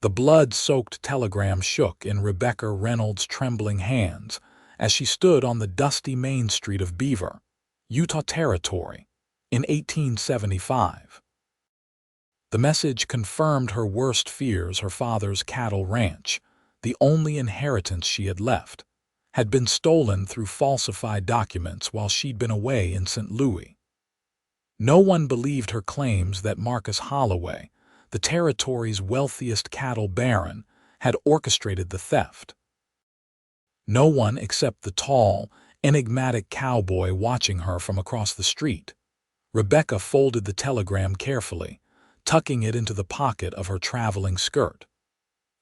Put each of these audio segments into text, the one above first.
The blood-soaked telegram shook in Rebecca Reynolds' trembling hands as she stood on the dusty main street of Beaver, Utah Territory, in 1875. The message confirmed her worst fears. Her father's cattle ranch, the only inheritance she had left, had been stolen through falsified documents while she'd been away in St. Louis. No one believed her claims that Marcus Holloway, the territory's wealthiest cattle baron, had orchestrated the theft. No one except the tall, enigmatic cowboy watching her from across the street. Rebecca folded the telegram carefully, tucking it into the pocket of her traveling skirt.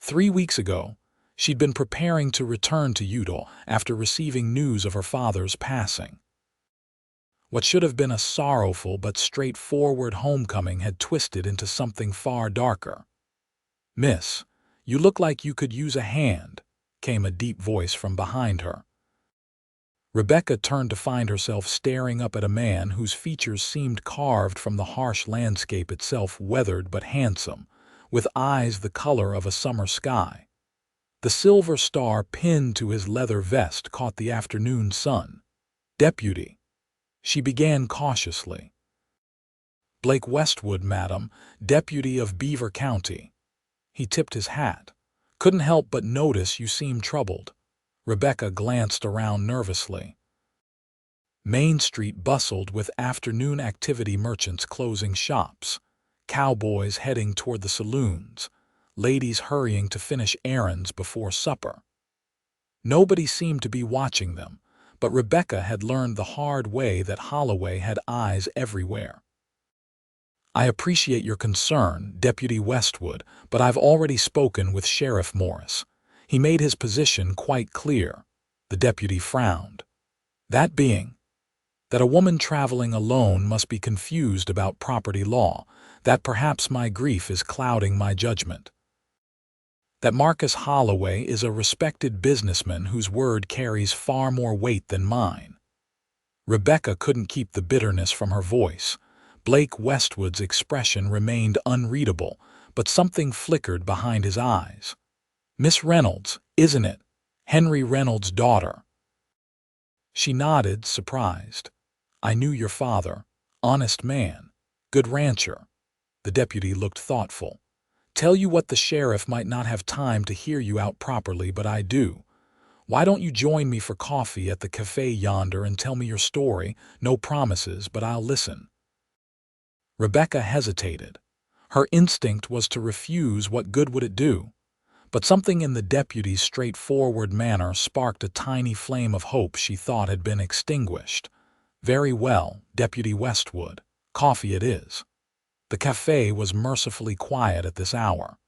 3 weeks ago, she'd been preparing to return to Utah after receiving news of her father's passing. What should have been a sorrowful but straightforward homecoming had twisted into something far darker. "Miss, you look like you could use a hand," came a deep voice from behind her. Rebecca turned to find herself staring up at a man whose features seemed carved from the harsh landscape itself, weathered but handsome, with eyes the color of a summer sky. The silver star pinned to his leather vest caught the afternoon sun. "Deputy," she began cautiously. "Blake Westwood, madam, deputy of Beaver County." He tipped his hat. "Couldn't help but notice you seemed troubled." Rebecca glanced around nervously. Main Street bustled with afternoon activity, merchants closing shops, cowboys heading toward the saloons, ladies hurrying to finish errands before supper. Nobody seemed to be watching them, but Rebecca had learned the hard way that Holloway had eyes everywhere. "I appreciate your concern, Deputy Westwood, but I've already spoken with Sheriff Morris. He made his position quite clear." The deputy frowned. "That being, that a woman traveling alone must be confused about property law, that perhaps my grief is clouding my judgment. That Marcus Holloway is a respected businessman whose word carries far more weight than mine." Rebecca couldn't keep the bitterness from her voice. Blake Westwood's expression remained unreadable, but something flickered behind his eyes. "Miss Reynolds, isn't it? Henry Reynolds' daughter." She nodded, surprised. "I knew your father. Honest man. Good rancher." The deputy looked thoughtful. "Tell you what, the sheriff might not have time to hear you out properly, but I do. Why don't you join me for coffee at the cafe yonder and tell me your story? No promises, but I'll listen." Rebecca hesitated. Her instinct was to refuse. What good would it do? But something in the deputy's straightforward manner sparked a tiny flame of hope she thought had been extinguished. "Very well, Deputy Westwood. Coffee it is." The cafe was mercifully quiet at this hour.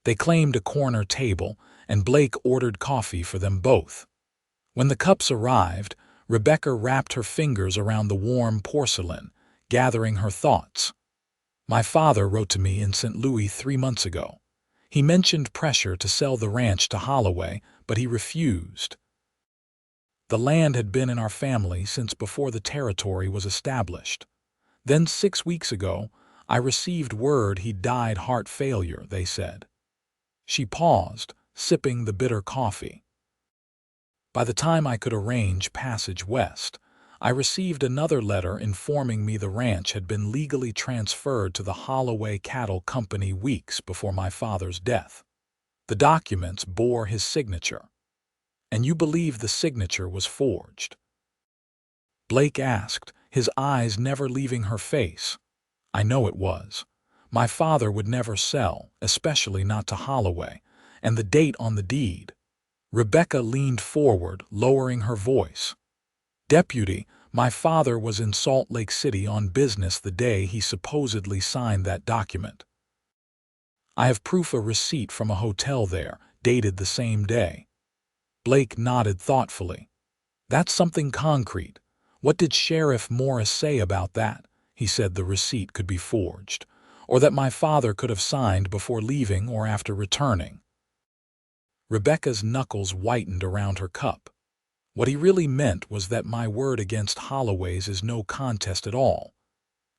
They claimed a corner table, and Blake ordered coffee for them both. When the cups arrived, Rebecca wrapped her fingers around the warm porcelain, gathering her thoughts. "My father wrote to me in St. Louis 3 months ago. He mentioned pressure to sell the ranch to Holloway, but he refused. The land had been in our family since before the territory was established. Then 6 weeks ago, I received word he'd died heart failure, they said." She paused, sipping the bitter coffee. "By the time I could arrange passage west, I received another letter informing me the ranch had been legally transferred to the Holloway Cattle Company weeks before my father's death. The documents bore his signature. And you believe the signature was forged?" Blake asked, his eyes never leaving her face. "I know it was. My father would never sell, especially not to Holloway, and the date on the deed." Rebecca leaned forward, lowering her voice. "Deputy, my father was in Salt Lake City on business the day he supposedly signed that document. I have proof, a receipt from a hotel there, dated the same day." Blake nodded thoughtfully. "That's something concrete. What did Sheriff Morris say about that?" "He said the receipt could be forged, or that my father could have signed before leaving or after returning." Rebecca's knuckles whitened around her cup. "What he really meant was that my word against Holloway's is no contest at all.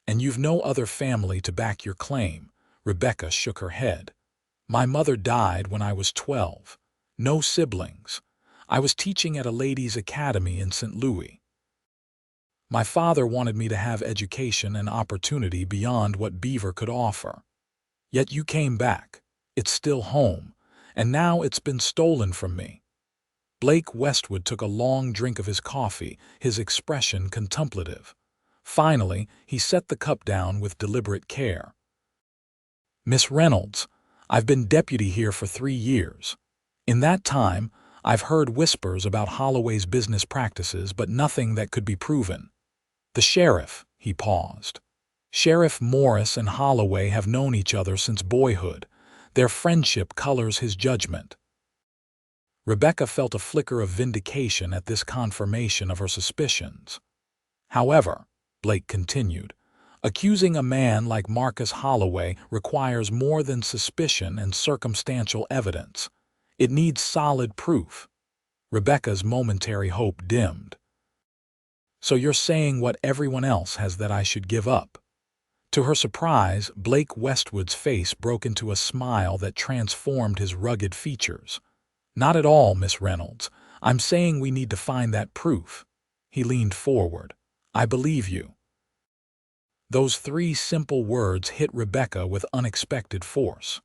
And you've no other family to back your claim." Rebecca shook her head. My mother died when I was 12. No siblings. I was teaching at a ladies' academy in St. Louis. My father wanted me to have education and opportunity beyond what Beaver could offer. Yet you came back. It's still home, and now it's been stolen from me. Blake Westwood took a long drink of his coffee, his expression contemplative. Finally, he set the cup down with deliberate care. Miss Reynolds, I've been deputy here for 3 years. In that time, I've heard whispers about Holloway's business practices, but nothing that could be proven. The sheriff, he paused. Sheriff Morris and Holloway have known each other since boyhood. Their friendship colors his judgment. Rebecca felt a flicker of vindication at this confirmation of her suspicions. However, Blake continued, accusing a man like Marcus Holloway requires more than suspicion and circumstantial evidence. It needs solid proof. Rebecca's momentary hope dimmed. So you're saying what everyone else has, that I should give up? To her surprise, Blake Westwood's face broke into a smile that transformed his rugged features. Not at all, Miss Reynolds. I'm saying we need to find that proof. He leaned forward. I believe you. Those 3 simple words hit Rebecca with unexpected force.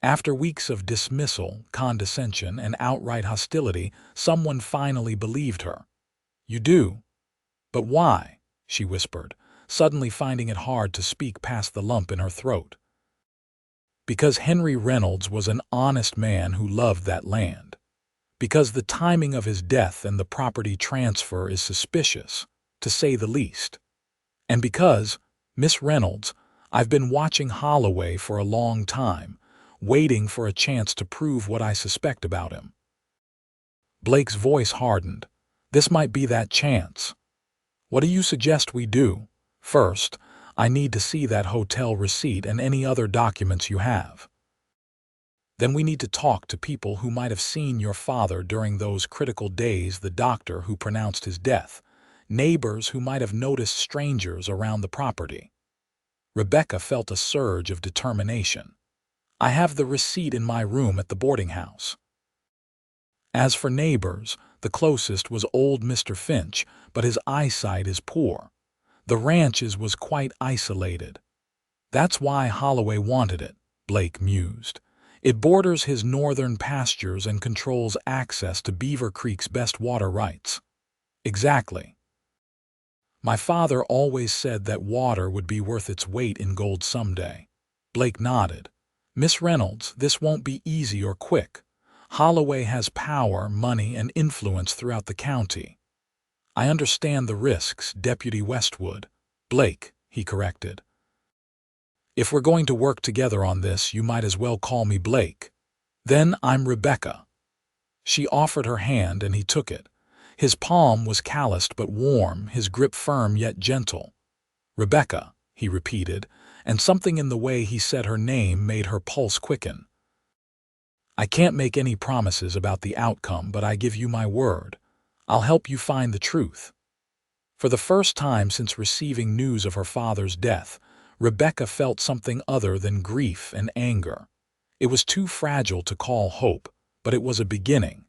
After weeks of dismissal, condescension, and outright hostility, someone finally believed her. You do? But why? She whispered, suddenly finding it hard to speak past the lump in her throat. Because Henry Reynolds was an honest man who loved that land. Because the timing of his death and the property transfer is suspicious, to say the least. And because, Miss Reynolds, I've been watching Holloway for a long time, waiting for a chance to prove what I suspect about him. Blake's voice hardened. This might be that chance. What do you suggest we do? First, I need to see that hotel receipt and any other documents you have. Then we need to talk to people who might have seen your father during those critical days, the doctor who pronounced his death, neighbors who might have noticed strangers around the property. Rebecca felt a surge of determination. I have the receipt in my room at the boarding house. As for neighbors, the closest was old Mr. Finch, but his eyesight is poor. The ranches was quite isolated. That's why Holloway wanted it, Blake mused. It borders his northern pastures and controls access to Beaver Creek's best water rights. Exactly. My father always said that water would be worth its weight in gold someday. Blake nodded. Miss Reynolds, this won't be easy or quick. Holloway has power, money, and influence throughout the county. I understand the risks, Deputy Westwood. Blake, he corrected. If we're going to work together on this, you might as well call me Blake. Then I'm Rebecca. She offered her hand and he took it. His palm was calloused but warm, his grip firm yet gentle. Rebecca, he repeated, and something in the way he said her name made her pulse quicken. I can't make any promises about the outcome, but I give you my word. I'll help you find the truth. For the first time since receiving news of her father's death, Rebecca felt something other than grief and anger. It was too fragile to call hope, but it was a beginning.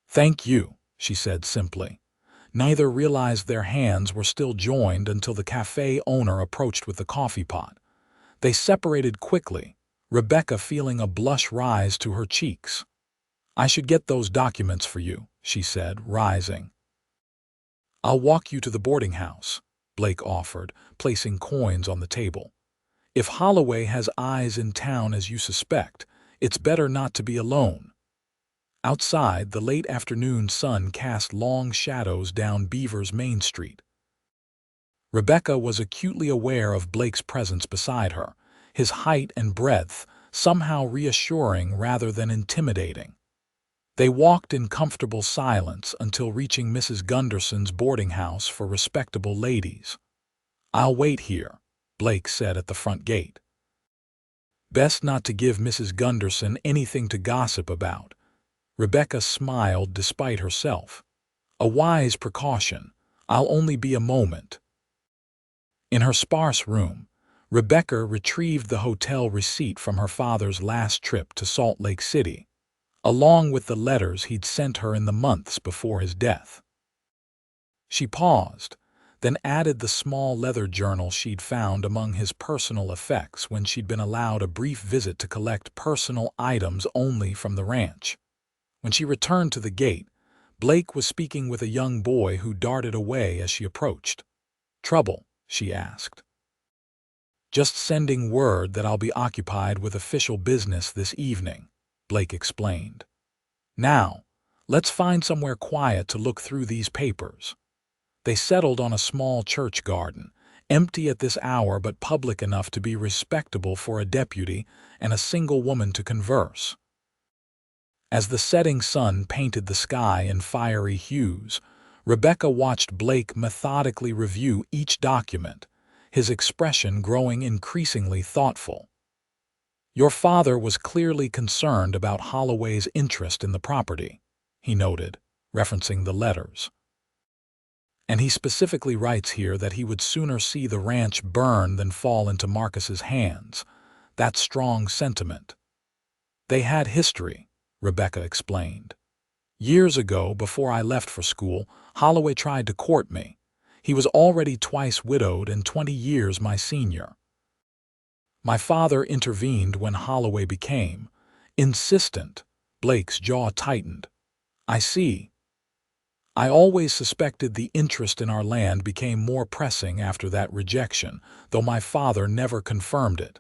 Thank you, she said simply. Neither realized their hands were still joined until the cafe owner approached with the coffee pot. They separated quickly, Rebecca feeling a blush rise to her cheeks. I should get those documents for you, she said, rising. I'll walk you to the boarding house, Blake offered, placing coins on the table. If Holloway has eyes in town as you suspect, it's better not to be alone. Outside, the late afternoon sun cast long shadows down Beaver's Main Street. Rebecca was acutely aware of Blake's presence beside her, his height and breadth somehow reassuring rather than intimidating. They walked in comfortable silence until reaching Mrs. Gunderson's boarding house for respectable ladies. I'll wait here, Blake said at the front gate. Best not to give Mrs. Gunderson anything to gossip about. Rebecca smiled despite herself. A wise precaution. I'll only be a moment. In her sparse room, Rebecca retrieved the hotel receipt from her father's last trip to Salt Lake City, along with the letters he'd sent her in the months before his death. She paused, then added the small leather journal she'd found among his personal effects when she'd been allowed a brief visit to collect personal items only from the ranch. When she returned to the gate, Blake was speaking with a young boy who darted away as she approached. "Trouble?" she asked. "Just sending word that I'll be occupied with official business this evening," Blake explained. "Now, let's find somewhere quiet to look through these papers." They settled on a small church garden, empty at this hour but public enough to be respectable for a deputy and a single woman to converse. As the setting sun painted the sky in fiery hues, Rebecca watched Blake methodically review each document, his expression growing increasingly thoughtful. "Your father was clearly concerned about Holloway's interest in the property," he noted, referencing the letters. "And he specifically writes here that he would sooner see the ranch burn than fall into Marcus's hands. That's strong sentiment." "They had history," Rebecca explained. "Years ago, before I left for school, Holloway tried to court me. He was already twice widowed and 20 years my senior. My father intervened when Holloway became insistent." Blake's jaw tightened. "I see. I always suspected the interest in our land became more pressing after that rejection, though my father never confirmed it."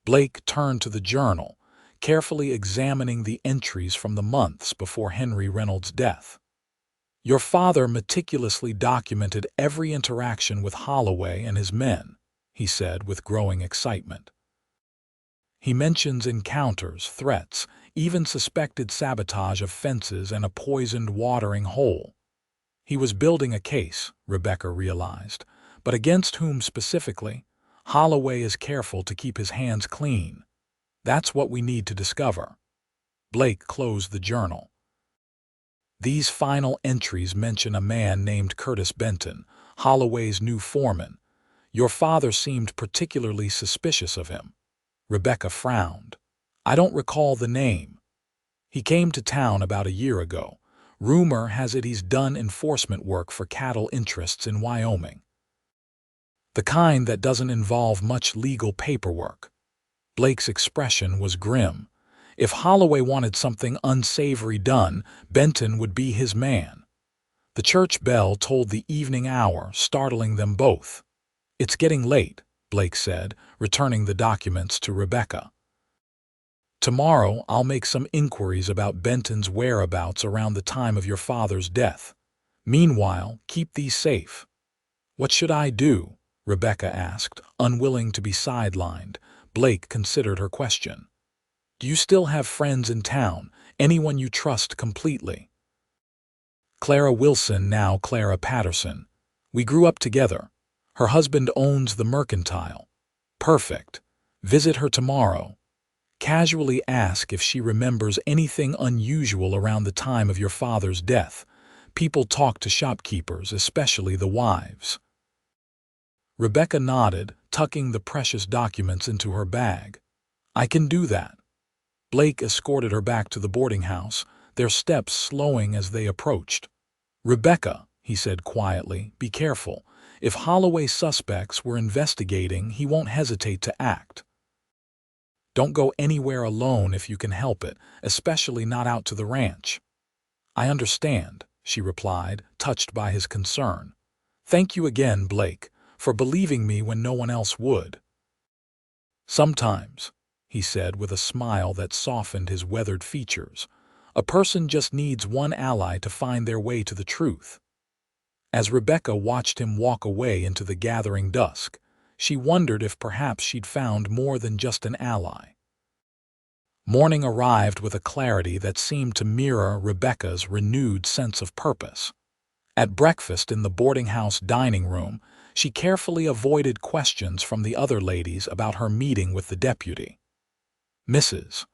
Blake turned to the journal, carefully examining the entries from the months before Henry Reynolds' death. "Your father meticulously documented every interaction with Holloway and his men," he said with growing excitement. "He mentions encounters, threats, even suspected sabotage of fences and a poisoned watering hole." He was building a case, Rebecca realized, but against whom specifically? Holloway is careful to keep his hands clean. That's what we need to discover. Blake closed the journal. "These final entries mention a man named Curtis Benton, Holloway's new foreman. Your father seemed particularly suspicious of him." Rebecca frowned. "I don't recall the name. He came to town about a year ago. Rumor has it he's done enforcement work for cattle interests in Wyoming. The kind that doesn't involve much legal paperwork." Blake's expression was grim. If Holloway wanted something unsavory done, Benton would be his man. The church bell tolled the evening hour, startling them both. "It's getting late," Blake said, returning the documents to Rebecca. "Tomorrow I'll make some inquiries about Benton's whereabouts around the time of your father's death. Meanwhile, keep these safe." "What should I do?" Rebecca asked, unwilling to be sidelined. Blake considered her question. "Do you still have friends in town, anyone you trust completely?" "Clara Wilson, now Clara Patterson. We grew up together. Her husband owns the Mercantile." "Perfect. Visit her tomorrow. Casually ask if she remembers anything unusual around the time of your father's death. People talk to shopkeepers, especially the wives." Rebecca nodded, tucking the precious documents into her bag. "I can do that." Blake escorted her back to the boarding house, their steps slowing as they approached. "Rebecca," he said quietly, "be careful. If Holloway suspects were investigating, he won't hesitate to act. Don't go anywhere alone if you can help it, especially not out to the ranch." "I understand," she replied, touched by his concern. "Thank you again, Blake, for believing me when no one else would." "Sometimes," he said with a smile that softened his weathered features, "a person just needs one ally to find their way to the truth." As Rebecca watched him walk away into the gathering dusk, she wondered if perhaps she'd found more than just an ally. Morning arrived with a clarity that seemed to mirror Rebecca's renewed sense of purpose. At breakfast in the boarding house dining room, she carefully avoided questions from the other ladies about her meeting with the deputy. Mrs.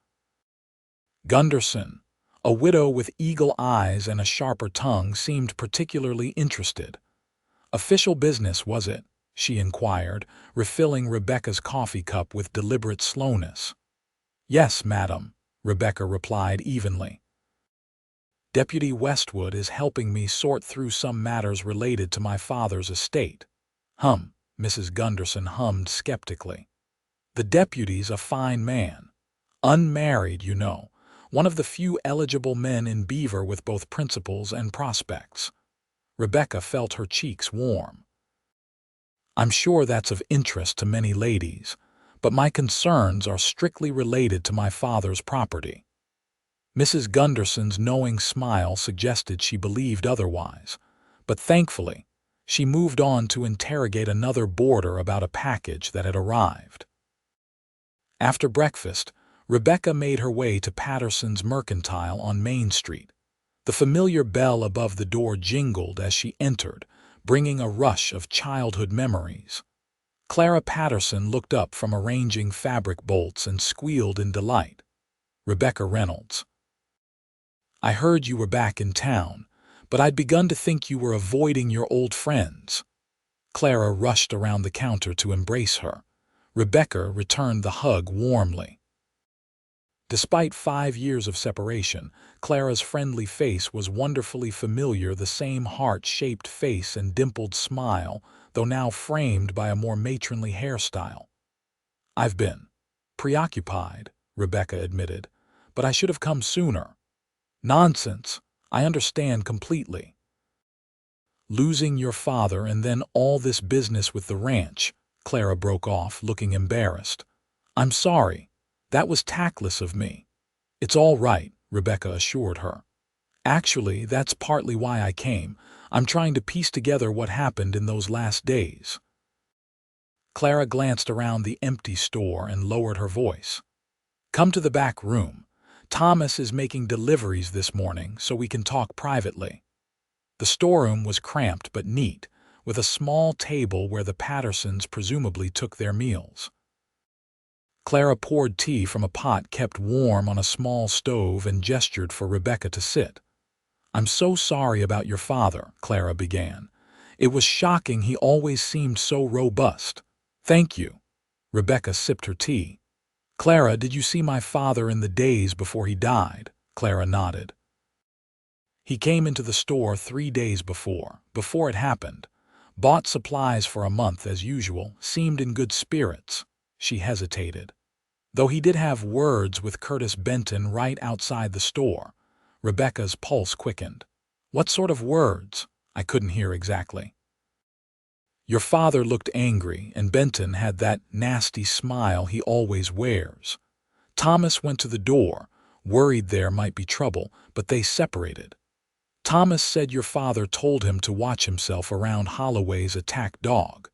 Gunderson, a widow with eagle eyes and a sharper tongue, seemed particularly interested. "Official business, was it?" she inquired, refilling Rebecca's coffee cup with deliberate slowness. "Yes, madam," Rebecca replied evenly. "Deputy Westwood is helping me sort through some matters related to my father's estate." Mrs. Gunderson hummed skeptically. "The deputy's a fine man. Unmarried, you know. One of the few eligible men in Beaver with both principles and prospects." Rebecca felt her cheeks warm. "I'm sure that's of interest to many ladies, but my concerns are strictly related to my father's property." Mrs. Gunderson's knowing smile suggested she believed otherwise, but thankfully, she moved on to interrogate another boarder about a package that had arrived. After breakfast, Rebecca made her way to Patterson's Mercantile on Main Street. The familiar bell above the door jingled as she entered, bringing a rush of childhood memories. Clara Patterson looked up from arranging fabric bolts and squealed in delight. "Rebecca Reynolds. I heard you were back in town, but I'd begun to think you were avoiding your old friends." Clara rushed around the counter to embrace her. Rebecca returned the hug warmly. Despite 5 years of separation, Clara's friendly face was wonderfully familiar, the same heart-shaped face and dimpled smile, though now framed by a more matronly hairstyle. "I've been preoccupied," Rebecca admitted, "but I should have come sooner." "Nonsense. I understand completely." "Losing your father and then all this business with the ranch," Clara broke off, looking embarrassed. "I'm sorry. That was tactless of me." "It's all right," Rebecca assured her. "Actually, that's partly why I came. I'm trying to piece together what happened in those last days." Clara glanced around the empty store and lowered her voice. "Come to the back room. Thomas is making deliveries this morning, so we can talk privately." The storeroom was cramped but neat, with a small table where the Pattersons presumably took their meals. Clara poured tea from a pot kept warm on a small stove and gestured for Rebecca to sit. "I'm so sorry about your father," Clara began. "It was shocking, he always seemed so robust." "Thank you." Rebecca sipped her tea. "Clara, did you see my father in the days before he died?" Clara nodded. "He came into the store 3 days before it happened. Bought supplies for a month as usual, seemed in good spirits." She hesitated. "Though he did have words with Curtis Benton right outside the store." Rebecca's pulse quickened. "What sort of words?" "I couldn't hear exactly." "Your father looked angry, and Benton had that nasty smile he always wears. Thomas went to the door, worried there might be trouble, but they separated. Thomas said your father told him to watch himself around Holloway's attack dog."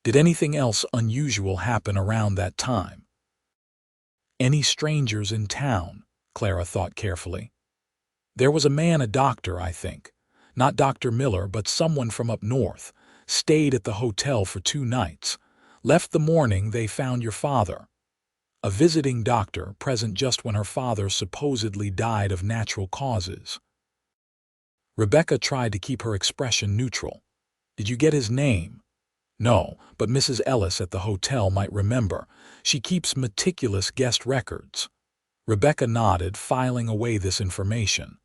"Did anything else unusual happen around that time?" "Any strangers in town?" Clara thought carefully. "There was a man, a doctor, I think. Not Dr. Miller, but someone from up north. Stayed at the hotel for 2 nights. Left the morning they found your father." "A visiting doctor, present just when her father supposedly died of natural causes." Rebecca tried to keep her expression neutral. "Did you get his name?" "No, but Mrs. Ellis at the hotel might remember. She keeps meticulous guest records." Rebecca nodded, filing away this information.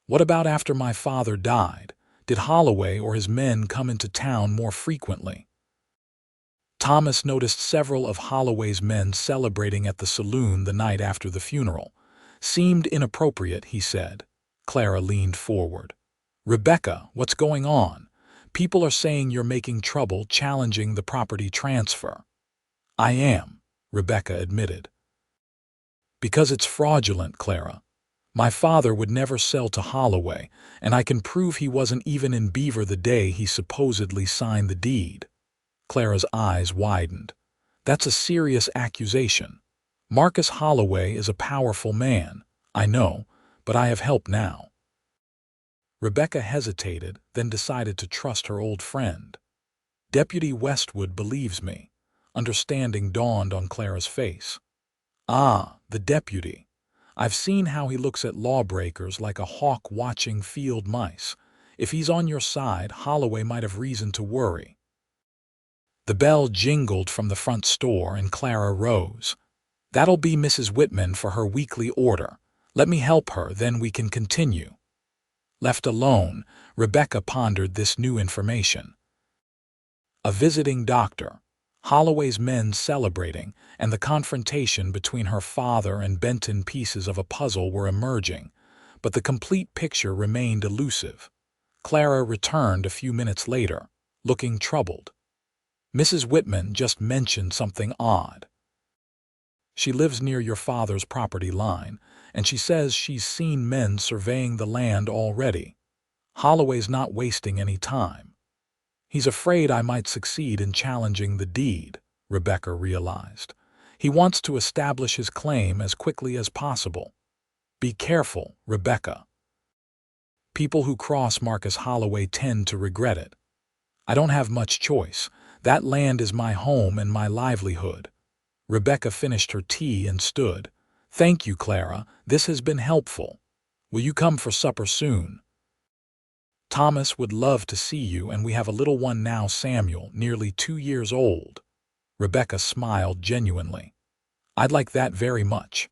"What about after my father died? Did Holloway or his men come into town more frequently?" "Thomas noticed several of Holloway's men celebrating at the saloon the night after the funeral. Seemed inappropriate, he said." Clara leaned forward. "Rebecca, what's going on? People are saying you're making trouble challenging the property transfer." "I am," Rebecca admitted. "Because it's fraudulent, Clara. My father would never sell to Holloway, and I can prove he wasn't even in Beaver the day he supposedly signed the deed." Clara's eyes widened. "That's a serious accusation. Marcus Holloway is a powerful man, I know, but I have help now." Rebecca hesitated, then decided to trust her old friend. "Deputy Westwood believes me." Understanding dawned on Clara's face. "Ah, the deputy. I've seen how he looks at lawbreakers like a hawk watching field mice. If he's on your side, Holloway might have reason to worry." The bell jingled from the front store and Clara rose. "That'll be Mrs. Whitman for her weekly order. Let me help her, then we can continue." Left alone, Rebecca pondered this new information. A visiting doctor, Holloway's men celebrating, and the confrontation between her father and Benton pieces of a puzzle were emerging, but the complete picture remained elusive. Clara returned a few minutes later, looking troubled. "Mrs. Whitman just mentioned something odd. She lives near your father's property line, and she says she's seen men surveying the land already. Holloway's not wasting any time. He's afraid I might succeed in challenging the deed," Rebecca realized. "He wants to establish his claim as quickly as possible. Be careful, Rebecca. People who cross Marcus Holloway tend to regret it. I don't have much choice. That land is my home and my livelihood." Rebecca finished her tea and stood. "Thank you, Clara. This has been helpful. Will you come for supper soon? Thomas would love to see you, and we have a little one now, Samuel, nearly 2 years old." Rebecca smiled genuinely. "I'd like that very much."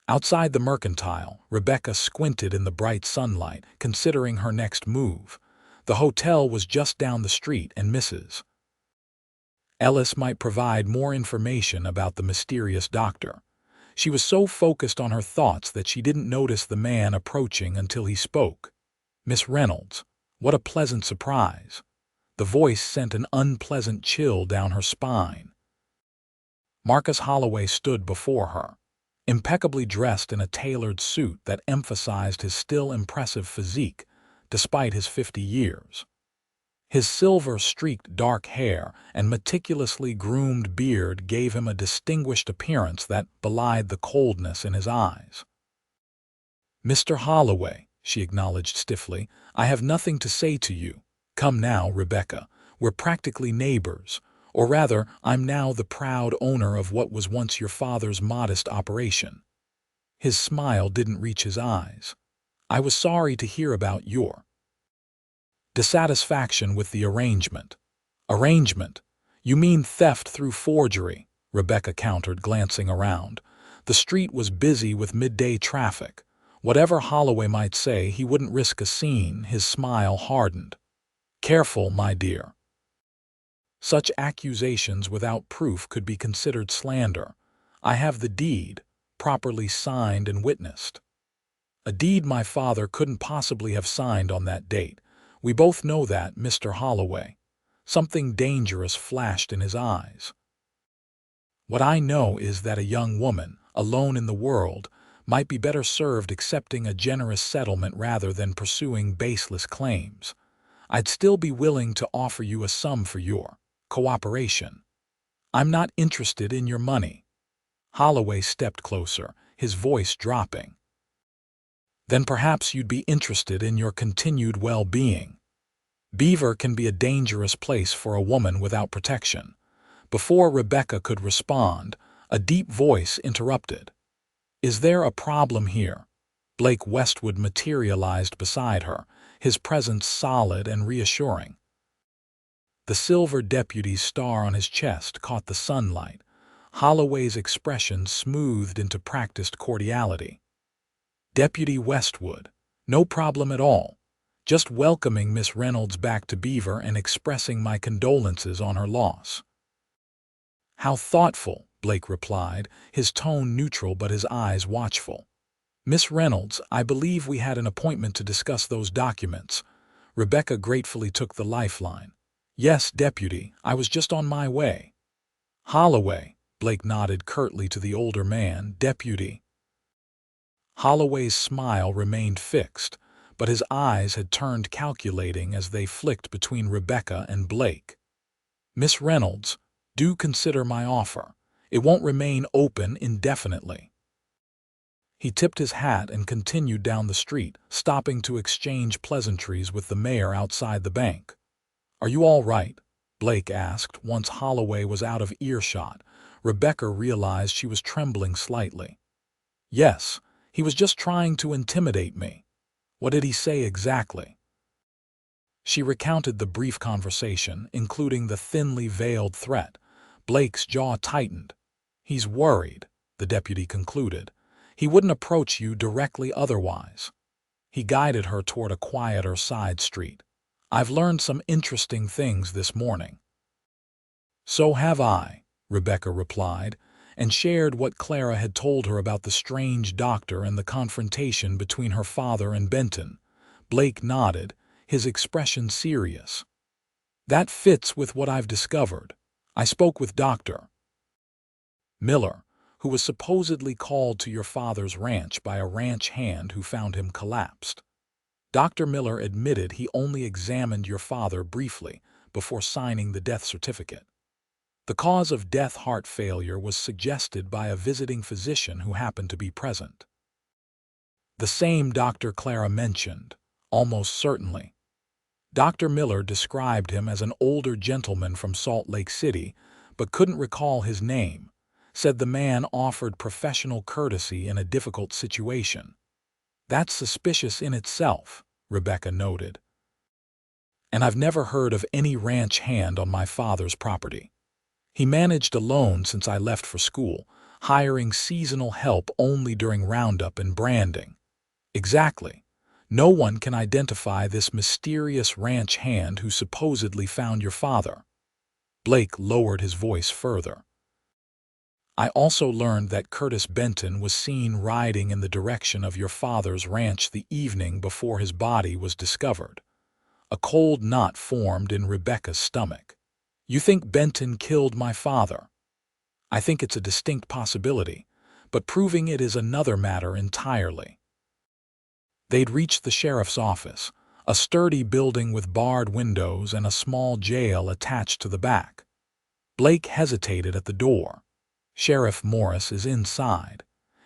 Outside the Mercantile, Rebecca squinted in the bright sunlight, considering her next move. The hotel was just down the street, and Mrs. Ellis might provide more information about the mysterious doctor. She was so focused on her thoughts that she didn't notice the man approaching until he spoke. "Miss Reynolds, what a pleasant surprise." The voice sent an unpleasant chill down her spine. Marcus Holloway stood before her, impeccably dressed in a tailored suit that emphasized his still impressive physique, despite his 50 years. His silver-streaked dark hair and meticulously groomed beard gave him a distinguished appearance that belied the coldness in his eyes. "Mr. Holloway," she acknowledged stiffly, "I have nothing to say to you. Come now, Rebecca, we're practically neighbors. Or rather, I'm now the proud owner of what was once your father's modest operation." His smile didn't reach his eyes. "I was sorry to hear about your dissatisfaction with the arrangement." "Arrangement? You mean theft through forgery," Rebecca countered, glancing around. The street was busy with midday traffic. Whatever Holloway might say, he wouldn't risk a scene. His smile hardened. "Careful, my dear. Such accusations without proof could be considered slander. I have the deed, properly signed and witnessed." "A deed my father couldn't possibly have signed on that date. We both know that, Mr. Holloway." Something dangerous flashed in his eyes. "What I know is that a young woman, alone in the world, might be better served accepting a generous settlement rather than pursuing baseless claims. I'd still be willing to offer you a sum for your cooperation. I'm not interested in your money." Holloway stepped closer, his voice dropping. "Then perhaps you'd be interested in your continued well-being. Beaver can be a dangerous place for a woman without protection." Before Rebecca could respond, a deep voice interrupted. "Is there a problem here?" Blake Westwood materialized beside her, his presence solid and reassuring. The silver deputy's star on his chest caught the sunlight, Holloway's expression smoothed into practiced cordiality. "Deputy Westwood, no problem at all. Just welcoming Miss Reynolds back to Beaver and expressing my condolences on her loss." "How thoughtful," Blake replied, his tone neutral but his eyes watchful. "Miss Reynolds, I believe we had an appointment to discuss those documents." Rebecca gratefully took the lifeline. "Yes, Deputy, I was just on my way." "Holloway," Blake nodded curtly to the older man, "Deputy." Holloway's smile remained fixed, but his eyes had turned calculating as they flicked between Rebecca and Blake. "Miss Reynolds, do consider my offer. It won't remain open indefinitely." He tipped his hat and continued down the street, stopping to exchange pleasantries with the mayor outside the bank. "Are you all right?" Blake asked once Holloway was out of earshot. Rebecca realized she was trembling slightly. "Yes, he was just trying to intimidate me." "What did he say exactly?" She recounted the brief conversation, including the thinly veiled threat. Blake's jaw tightened. "He's worried," the deputy concluded. "He wouldn't approach you directly otherwise." He guided her toward a quieter side street. "I've learned some interesting things this morning." "So have I," Rebecca replied, and shared what Clara had told her about the strange doctor and the confrontation between her father and Benton. Blake nodded, his expression serious. "That fits with what I've discovered. I spoke with Dr. Miller, who was supposedly called to your father's ranch by a ranch hand who found him collapsed. Dr. Miller admitted he only examined your father briefly before signing the death certificate. The cause of death, heart failure, was suggested by a visiting physician who happened to be present. The same Dr. Clara mentioned, almost certainly. Dr. Miller described him as an older gentleman from Salt Lake City, but couldn't recall his name, said the man offered professional courtesy in a difficult situation. That's suspicious in itself, Rebecca noted. And I've never heard of any ranch hand on my father's property. He managed alone since I left for school, hiring seasonal help only during roundup and branding. Exactly. No one can identify this mysterious ranch hand who supposedly found your father. Blake lowered his voice further. I also learned that Curtis Benton was seen riding in the direction of your father's ranch the evening before his body was discovered. A cold knot formed in Rebecca's stomach. You think Benton killed my father? I think it's a distinct possibility, but proving it is another matter entirely. They'd reached the sheriff's office, a sturdy building with barred windows and a small jail attached to the back. Blake hesitated at the door. Sheriff Morris is inside.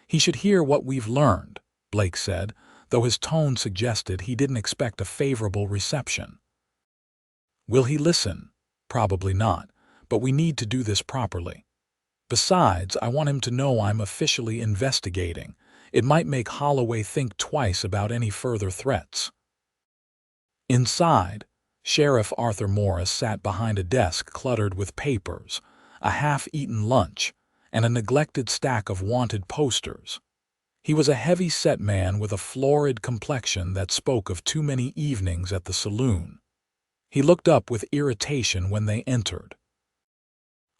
He should hear what we've learned, Blake said, though his tone suggested he didn't expect a favorable reception. Will he listen? Probably not, but we need to do this properly. Besides, I want him to know I'm officially investigating. It might make Holloway think twice about any further threats. Inside, Sheriff Arthur Morris sat behind a desk cluttered with papers, a half-eaten lunch, and a neglected stack of wanted posters. He was a heavy-set man with a florid complexion that spoke of too many evenings at the saloon. He looked up with irritation when they entered.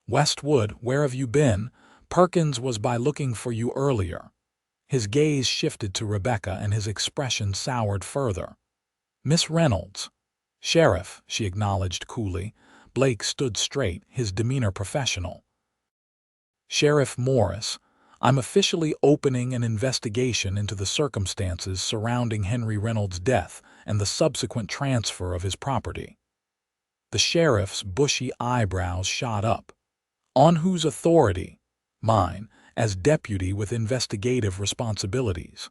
"Westwood, where have you been? Perkins was by looking for you earlier." His gaze shifted to Rebecca and his expression soured further. "Miss Reynolds." "Sheriff," she acknowledged coolly. Blake stood straight, his demeanor professional. "Sheriff Morris, I'm officially opening an investigation into the circumstances surrounding Henry Reynolds' death and the subsequent transfer of his property." The sheriff's bushy eyebrows shot up. "On whose authority?" "Mine, as deputy with investigative responsibilities."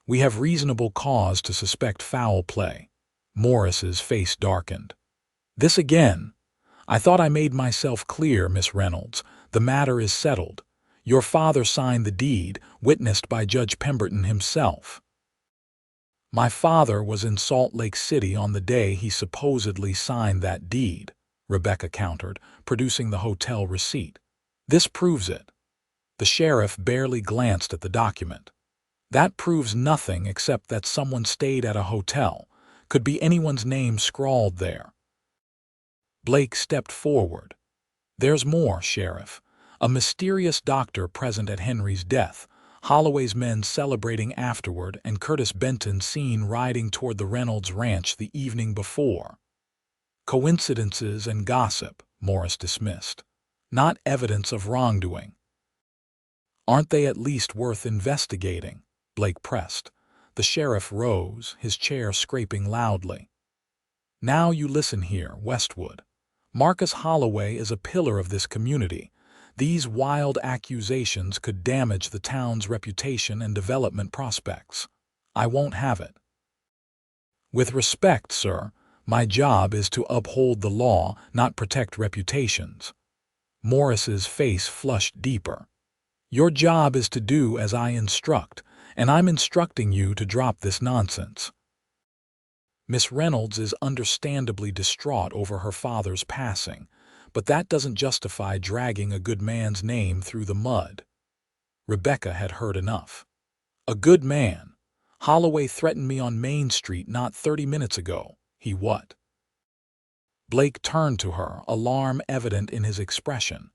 "We have reasonable cause to suspect foul play." Morris's face darkened. "This again? I thought I made myself clear, Miss Reynolds. The matter is settled. Your father signed the deed, witnessed by Judge Pemberton himself." "My father was in Salt Lake City on the day he supposedly signed that deed," Rebecca countered, producing the hotel receipt. "This proves it." The sheriff barely glanced at the document. "That proves nothing except that someone stayed at a hotel. Could be anyone's name scrawled there." Blake stepped forward. "There's more, Sheriff. A mysterious doctor present at Henry's death, Holloway's men celebrating afterward, and Curtis Benton seen riding toward the Reynolds ranch the evening before." "Coincidences and gossip," Morris dismissed. "Not evidence of wrongdoing." "Aren't they at least worth investigating?" Blake pressed. The sheriff rose, his chair scraping loudly. "Now you listen here, Westwood. Marcus Holloway is a pillar of this community. These wild accusations could damage the town's reputation and development prospects. I won't have it." "With respect, sir, my job is to uphold the law, not protect reputations." Morris's face flushed deeper. "Your job is to do as I instruct, and I'm instructing you to drop this nonsense." Miss Reynolds is understandably distraught over her father's passing, but that doesn't justify dragging a good man's name through the mud. Rebecca had heard enough. A good man? Holloway threatened me on Main Street not 30 minutes ago. He what? Blake turned to her, alarm evident in his expression.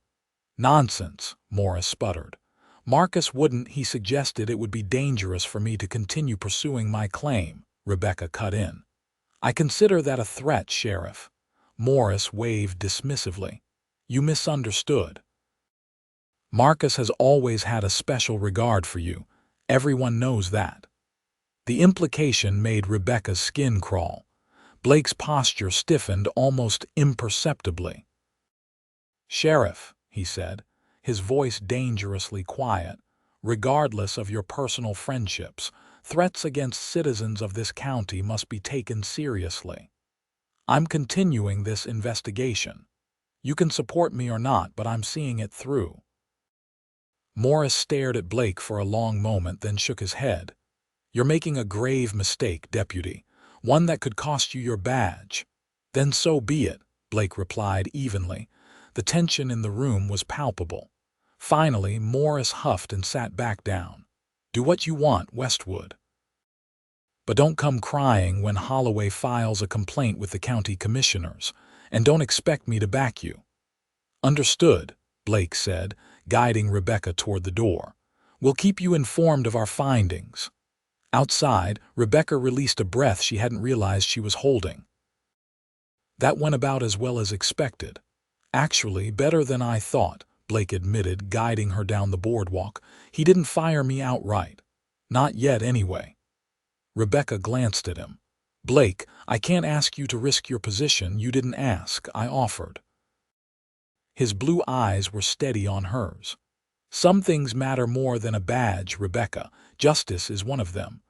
Nonsense, Morris sputtered. Marcus wouldn't. He suggested it would be dangerous for me to continue pursuing my claim, Rebecca cut in. I consider that a threat, Sheriff. Morris waved dismissively. You misunderstood. Marcus has always had a special regard for you. Everyone knows that. The implication made Rebecca's skin crawl. Blake's posture stiffened almost imperceptibly. Sheriff, he said, his voice dangerously quiet, regardless of your personal friendships, threats against citizens of this county must be taken seriously. I'm continuing this investigation. You can support me or not, but I'm seeing it through. Morris stared at Blake for a long moment, then shook his head. You're making a grave mistake, Deputy, one that could cost you your badge. Then so be it, Blake replied evenly. The tension in the room was palpable. Finally, Morris huffed and sat back down. Do what you want, Westwood. But don't come crying when Holloway files a complaint with the county commissioners, and don't expect me to back you. Understood, Blake said, guiding Rebecca toward the door. We'll keep you informed of our findings. Outside, Rebecca released a breath she hadn't realized she was holding. That went about as well as expected. Actually, better than I thought, Blake admitted, guiding her down the boardwalk. He didn't fire me outright. Not yet, anyway. Rebecca glanced at him. Blake, I can't ask you to risk your position. You didn't ask, I offered. His blue eyes were steady on hers. Some things matter more than a badge, Rebecca. Justice is one of them.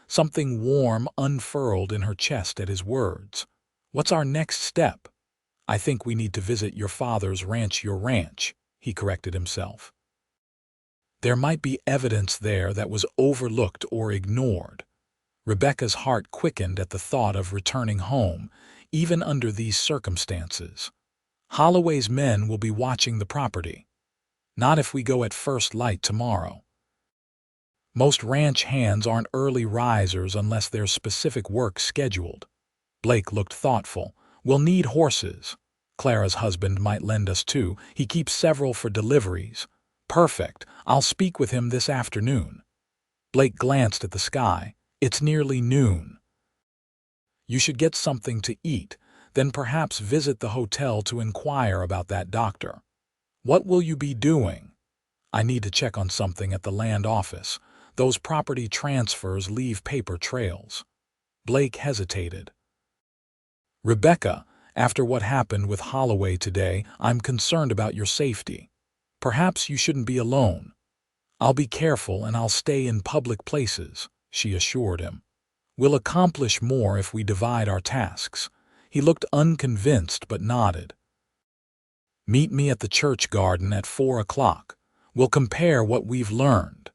Something warm unfurled in her chest at his words. What's our next step? I think we need to visit your father's ranch, your ranch, he corrected himself. There might be evidence there that was overlooked or ignored. Rebecca's heart quickened at the thought of returning home, even under these circumstances. Holloway's men will be watching the property. Not if we go at first light tomorrow. Most ranch hands aren't early risers unless there's specific work scheduled. Blake looked thoughtful. We'll need horses. Clara's husband might lend us two. He keeps several for deliveries. Perfect. I'll speak with him this afternoon. Blake glanced at the sky. It's nearly noon. You should get something to eat, then perhaps visit the hotel to inquire about that doctor. What will you be doing? I need to check on something at the land office. Those property transfers leave paper trails. Blake hesitated. Rebecca, after what happened with Holloway today, I'm concerned about your safety. Perhaps you shouldn't be alone. I'll be careful and I'll stay in public places, she assured him. We'll accomplish more if we divide our tasks. He looked unconvinced but nodded. Meet me at the church garden at 4 o'clock. We'll compare what we've learned.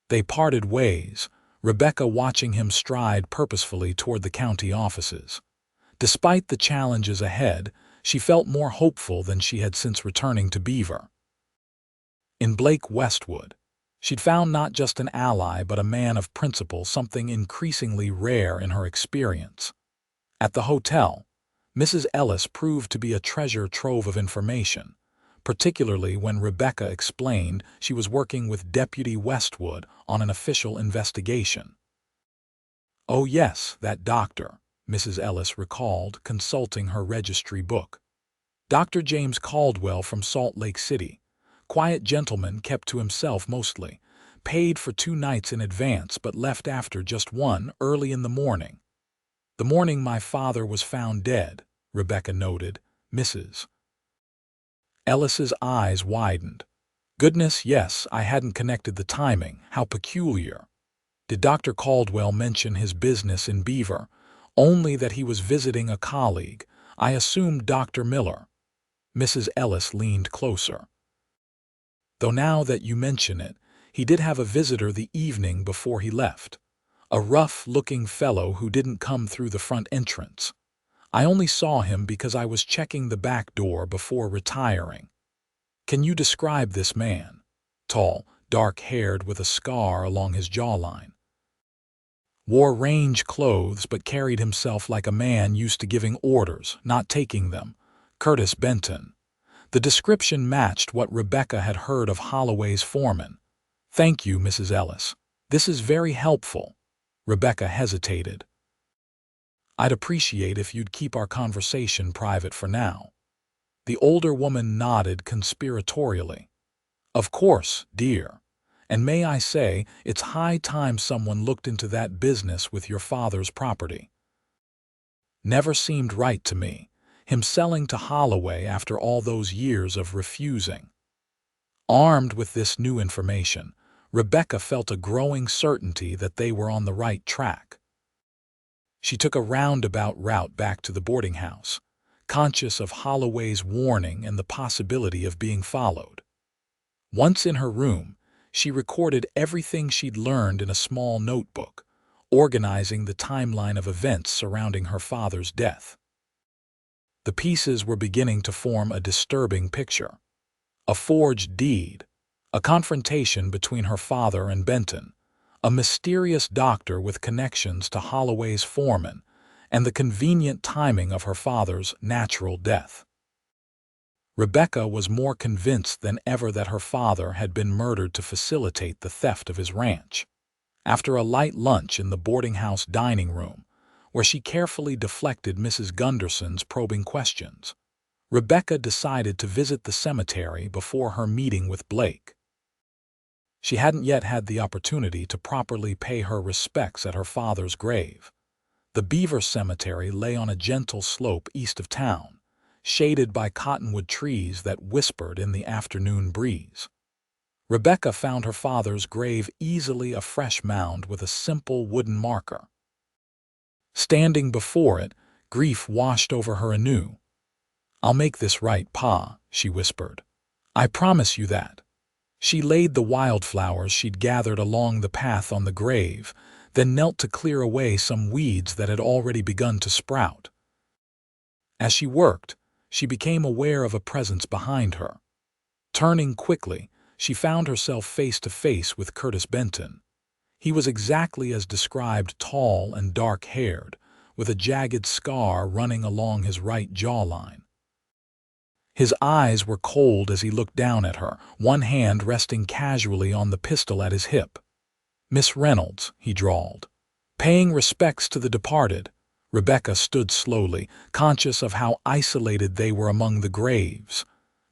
They parted ways, Rebecca watching him stride purposefully toward the county offices. Despite the challenges ahead, she felt more hopeful than she had since returning to Beaver. In Blake Westwood, she'd found not just an ally but a man of principle, something increasingly rare in her experience. At the hotel, Mrs. Ellis proved to be a treasure trove of information, particularly when Rebecca explained she was working with Deputy Westwood on an official investigation. Oh yes, that doctor, Mrs. Ellis recalled, consulting her registry book. Dr. James Caldwell from Salt Lake City. Quiet gentleman, kept to himself mostly. Paid for 2 nights in advance but left after just one, early in the morning. The morning my father was found dead, Rebecca noted. Mrs. Ellis's eyes widened. Goodness, yes, I hadn't connected the timing. How peculiar. Did Dr. Caldwell mention his business in Beaver? Only that he was visiting a colleague. I assumed Dr. Miller. Mrs. Ellis leaned closer. Though now that you mention it, he did have a visitor the evening before he left. a rough-looking fellow who didn't come through the front entrance. I only saw him because I was checking the back door before retiring. Can you describe this man? Tall, dark-haired with a scar along his jawline. Wore range clothes but carried himself like a man used to giving orders, not taking them. Curtis Benton. The description matched what Rebecca had heard of Holloway's foreman. Thank you, Mrs. Ellis. This is very helpful. Rebecca hesitated. I'd appreciate if you'd keep our conversation private for now. The older woman nodded conspiratorially. Of course, dear. And may I say, it's high time someone looked into that business with your father's property. Never seemed right to me, him selling to Holloway after all those years of refusing. Armed with this new information, Rebecca felt a growing certainty that they were on the right track. She took a roundabout route back to the boarding house, conscious of Holloway's warning and the possibility of being followed. Once in her room, she recorded everything she'd learned in a small notebook, organizing the timeline of events surrounding her father's death. The pieces were beginning to form a disturbing picture. A forged deed, a confrontation between her father and Benton, a mysterious doctor with connections to Holloway's foreman, and the convenient timing of her father's natural death. Rebecca was more convinced than ever that her father had been murdered to facilitate the theft of his ranch. After a light lunch in the boarding house dining room, where she carefully deflected Mrs. Gunderson's probing questions, Rebecca decided to visit the cemetery before her meeting with Blake. She hadn't yet had the opportunity to properly pay her respects at her father's grave. The Beaver Cemetery lay on a gentle slope east of town, shaded by cottonwood trees that whispered in the afternoon breeze. Rebecca found her father's grave easily a fresh mound with a simple wooden marker. Standing before it, grief washed over her anew. "I'll make this right, Pa," she whispered. "I promise you that." She laid the wildflowers she'd gathered along the path on the grave, then knelt to clear away some weeds that had already begun to sprout. As she worked, she became aware of a presence behind her. Turning quickly, she found herself face to face with Curtis Benton. He was exactly as described, tall and dark-haired, with a jagged scar running along his right jawline. His eyes were cold as he looked down at her, one hand resting casually on the pistol at his hip. "Miss Reynolds," he drawled. Paying respects to the departed, Rebecca stood slowly, conscious of how isolated they were among the graves.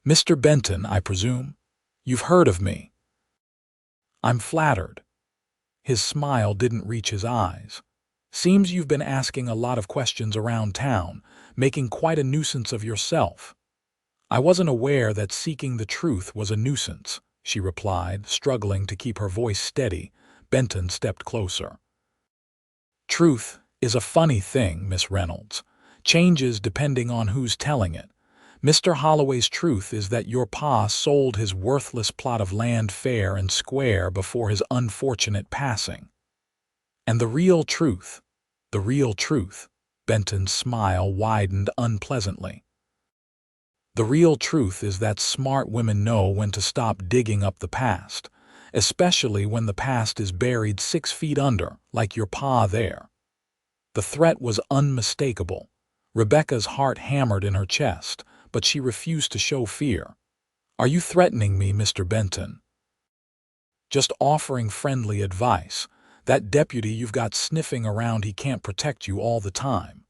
"Mr. Benton, I presume? You've heard of me." "I'm flattered." His smile didn't reach his eyes. "Seems you've been asking a lot of questions around town, making quite a nuisance of yourself." "I wasn't aware that seeking the truth was a nuisance," she replied, struggling to keep her voice steady. Benton stepped closer. "Truth is a funny thing, Miss Reynolds. Changes depending on who's telling it. Mr. Holloway's truth is that your pa sold his worthless plot of land fair and square before his unfortunate passing. And the real truth, Benton's smile widened unpleasantly. The real truth is that smart women know when to stop digging up the past, especially when the past is buried 6 feet under, like your pa there." The threat was unmistakable. Rebecca's heart hammered in her chest, but she refused to show fear. "Are you threatening me, Mr. Benton?" "Just offering friendly advice. That deputy you've got sniffing around, he can't protect you all the time."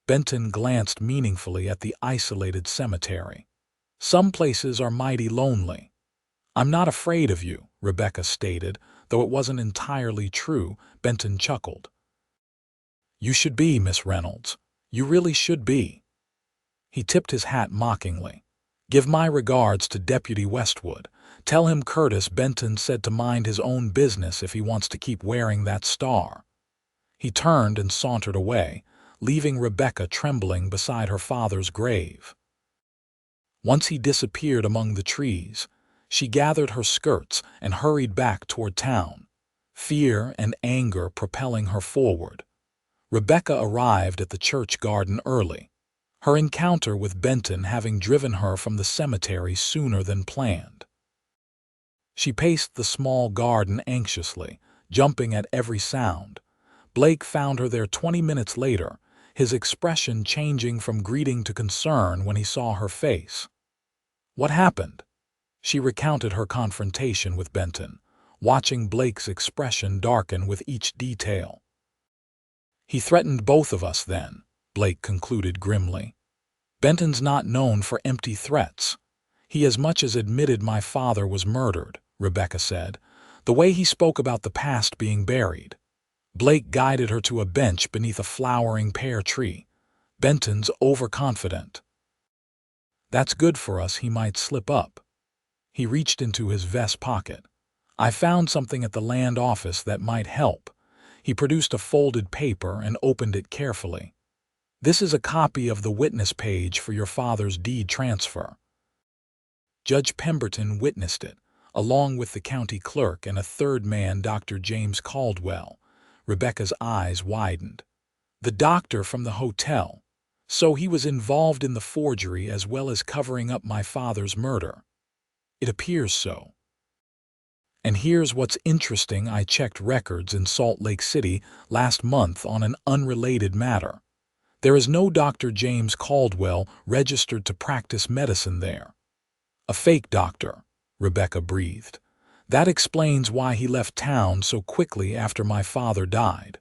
Benton glanced meaningfully at the isolated cemetery. "Some places are mighty lonely." "I'm not afraid of you," Rebecca stated, though it wasn't entirely true. Benton chuckled. "You should be, Miss Reynolds. You really should be." He tipped his hat mockingly. "Give my regards to Deputy Westwood. Tell him Curtis Benton said to mind his own business if he wants to keep wearing that star." He turned and sauntered away, leaving Rebecca trembling beside her father's grave. Once he disappeared among the trees, she gathered her skirts and hurried back toward town, fear and anger propelling her forward. Rebecca arrived at the church garden early, her encounter with Benton having driven her from the cemetery sooner than planned. She paced the small garden anxiously, jumping at every sound. Blake found her there 20 minutes later, his expression changing from greeting to concern when he saw her face. What happened? She recounted her confrontation with Benton, watching Blake's expression darken with each detail. He threatened both of us then, Blake concluded grimly. Benton's not known for empty threats. He as much as admitted my father was murdered, Rebecca said, the way he spoke about the past being buried. Blake guided her to a bench beneath a flowering pear tree. Benton's overconfident. That's good for us, he might slip up. He reached into his vest pocket. I found something at the land office that might help. He produced a folded paper and opened it carefully. This is a copy of the witness page for your father's deed transfer. Judge Pemberton witnessed it, along with the county clerk and a third man, Dr. James Caldwell. Rebecca's eyes widened. The doctor from the hotel. So he was involved in the forgery as well as covering up my father's murder. It appears so. And here's what's interesting, I checked records in Salt Lake City last month on an unrelated matter. There is no Dr. James Caldwell registered to practice medicine there. A fake doctor, Rebecca breathed. That explains why he left town so quickly after my father died.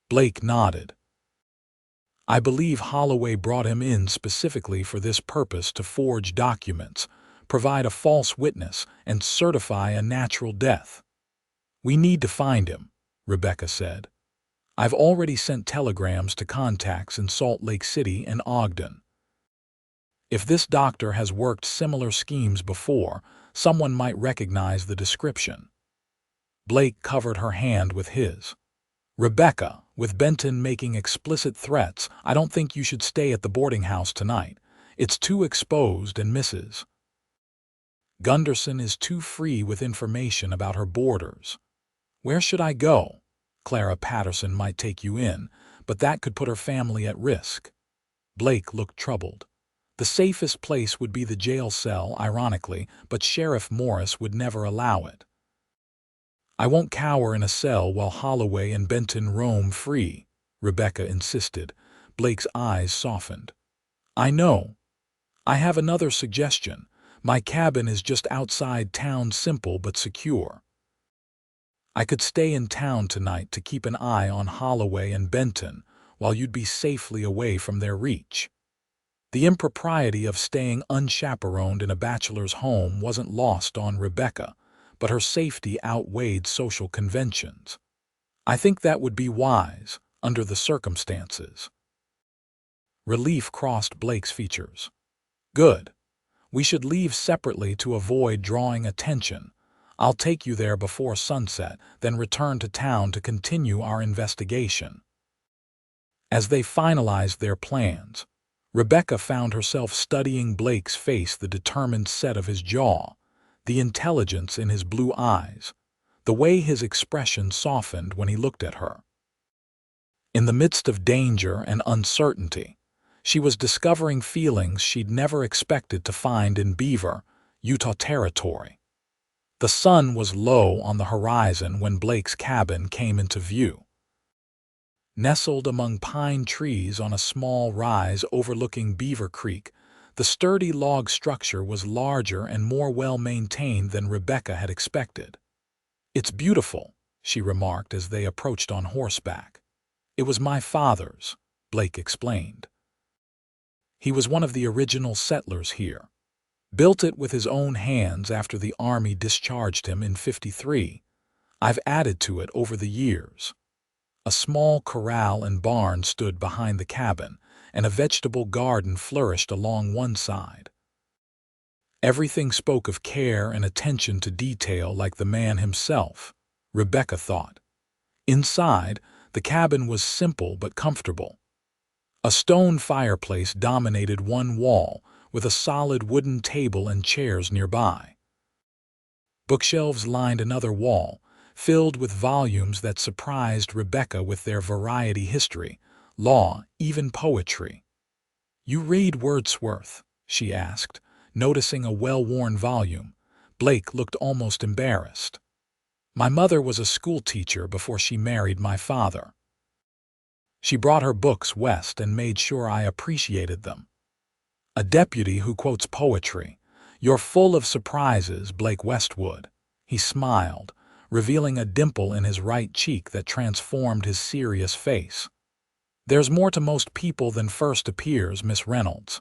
Blake nodded. I believe Holloway brought him in specifically for this purpose, to forge documents, provide a false witness, and certify a natural death. We need to find him, Rebecca said. I've already sent telegrams to contacts in Salt Lake City and Ogden. If this doctor has worked similar schemes before, someone might recognize the description. Blake covered her hand with his. Rebecca, with Benton making explicit threats, I don't think you should stay at the boarding house tonight. It's too exposed, and Mrs. Gunderson is too free with information about her boarders. Where should I go? Clara Patterson might take you in, but that could put her family at risk. Blake looked troubled. The safest place would be the jail cell, ironically, but Sheriff Morris would never allow it. I won't cower in a cell while Holloway and Benton roam free, Rebecca insisted. Blake's eyes softened. I know. I have another suggestion. My cabin is just outside town, simple but secure. I could stay in town tonight to keep an eye on Holloway and Benton while you'd be safely away from their reach. The impropriety of staying unchaperoned in a bachelor's home wasn't lost on Rebecca, but her safety outweighed social conventions. I think that would be wise, under the circumstances. Relief crossed Blake's features. Good. We should leave separately to avoid drawing attention. I'll take you there before sunset, then return to town to continue our investigation. As they finalized their plans, Rebecca found herself studying Blake's face, the determined set of his jaw, the intelligence in his blue eyes, the way his expression softened when he looked at her. In the midst of danger and uncertainty, she was discovering feelings she'd never expected to find in Beaver, Utah territory. The sun was low on the horizon when Blake's cabin came into view. Nestled among pine trees on a small rise overlooking Beaver Creek, the sturdy log structure was larger and more well-maintained than Rebecca had expected. It's beautiful, she remarked as they approached on horseback. It was my father's, Blake explained. He was one of the original settlers here. Built it with his own hands after the Army discharged him in '53. I've added to it over the years. A small corral and barn stood behind the cabin, and a vegetable garden flourished along one side. Everything spoke of care and attention to detail, like the man himself, Rebecca thought. Inside, the cabin was simple but comfortable. A stone fireplace dominated one wall, with a solid wooden table and chairs nearby. Bookshelves lined another wall, filled with volumes that surprised Rebecca with their variety: history, law, even poetry. "You read Wordsworth?" she asked, noticing a well-worn volume. Blake looked almost embarrassed. "My mother was a schoolteacher before she married my father. She brought her books west and made sure I appreciated them." "A deputy who quotes poetry. You're full of surprises, Blake Westwood." He smiled, revealing a dimple in his right cheek that transformed his serious face. "There's more to most people than first appears, Miss Reynolds."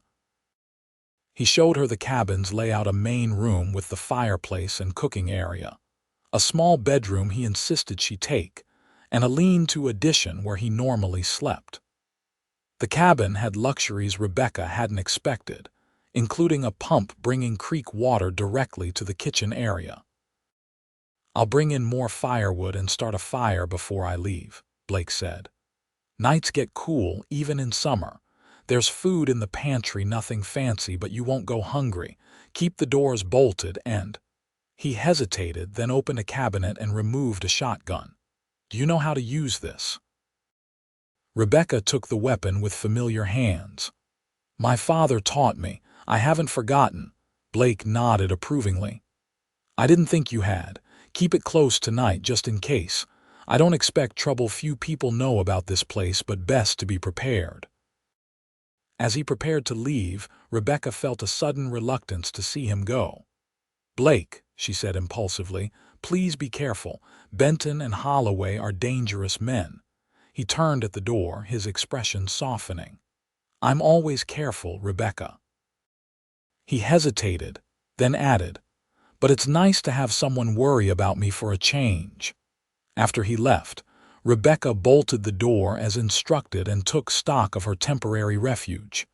He showed her the cabin's layout: a main room with the fireplace and cooking area, a small bedroom he insisted she take, and a lean-to addition where he normally slept. The cabin had luxuries Rebecca hadn't expected, including a pump bringing creek water directly to the kitchen area. "I'll bring in more firewood and start a fire before I leave," Blake said. "Nights get cool even in summer. There's food in the pantry, nothing fancy, but you won't go hungry. Keep the doors bolted and—" He hesitated, then opened a cabinet and removed a shotgun. "Do you know how to use this?" Rebecca took the weapon with familiar hands. "My father taught me. I haven't forgotten." Blake nodded approvingly. "I didn't think you had. Keep it close tonight, just in case. I don't expect trouble. Few people know about this place, but best to be prepared." As he prepared to leave, Rebecca felt a sudden reluctance to see him go. "Blake," she said impulsively, "please be careful. Benton and Holloway are dangerous men." He turned at the door, his expression softening. "I'm always careful, Rebecca." He hesitated, then added, "But it's nice to have someone worry about me for a change." After he left, Rebecca bolted the door as instructed and took stock of her temporary refuge.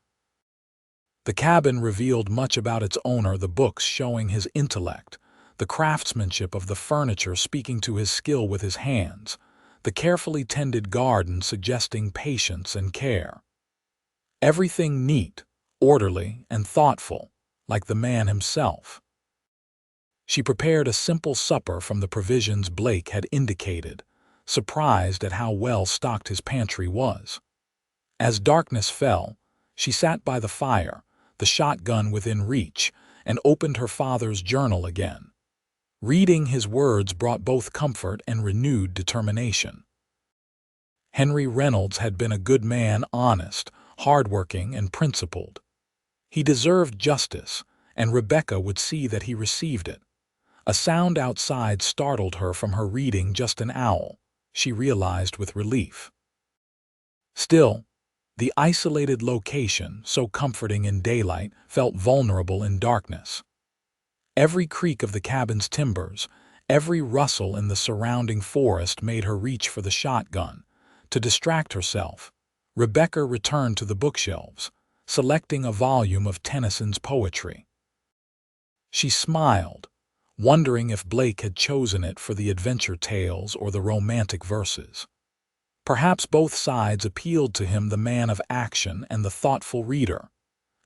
The cabin revealed much about its owner: the books showing his intellect, the craftsmanship of the furniture speaking to his skill with his hands, the carefully tended garden suggesting patience and care. Everything neat, orderly, and thoughtful, like the man himself. She prepared a simple supper from the provisions Blake had indicated, surprised at how well stocked his pantry was. As darkness fell, she sat by the fire, the shotgun within reach, and opened her father's journal again. Reading his words brought both comfort and renewed determination. Henry Reynolds had been a good man, honest, hardworking, and principled. He deserved justice, and Rebecca would see that he received it. A sound outside startled her from her reading: just an owl, she realized with relief. Still, the isolated location, so comforting in daylight, felt vulnerable in darkness. Every creak of the cabin's timbers, every rustle in the surrounding forest made her reach for the shotgun. To distract herself, Rebecca returned to the bookshelves, selecting a volume of Tennyson's poetry. She smiled, wondering if Blake had chosen it for the adventure tales or the romantic verses. Perhaps both sides appealed to him: the man of action and the thoughtful reader.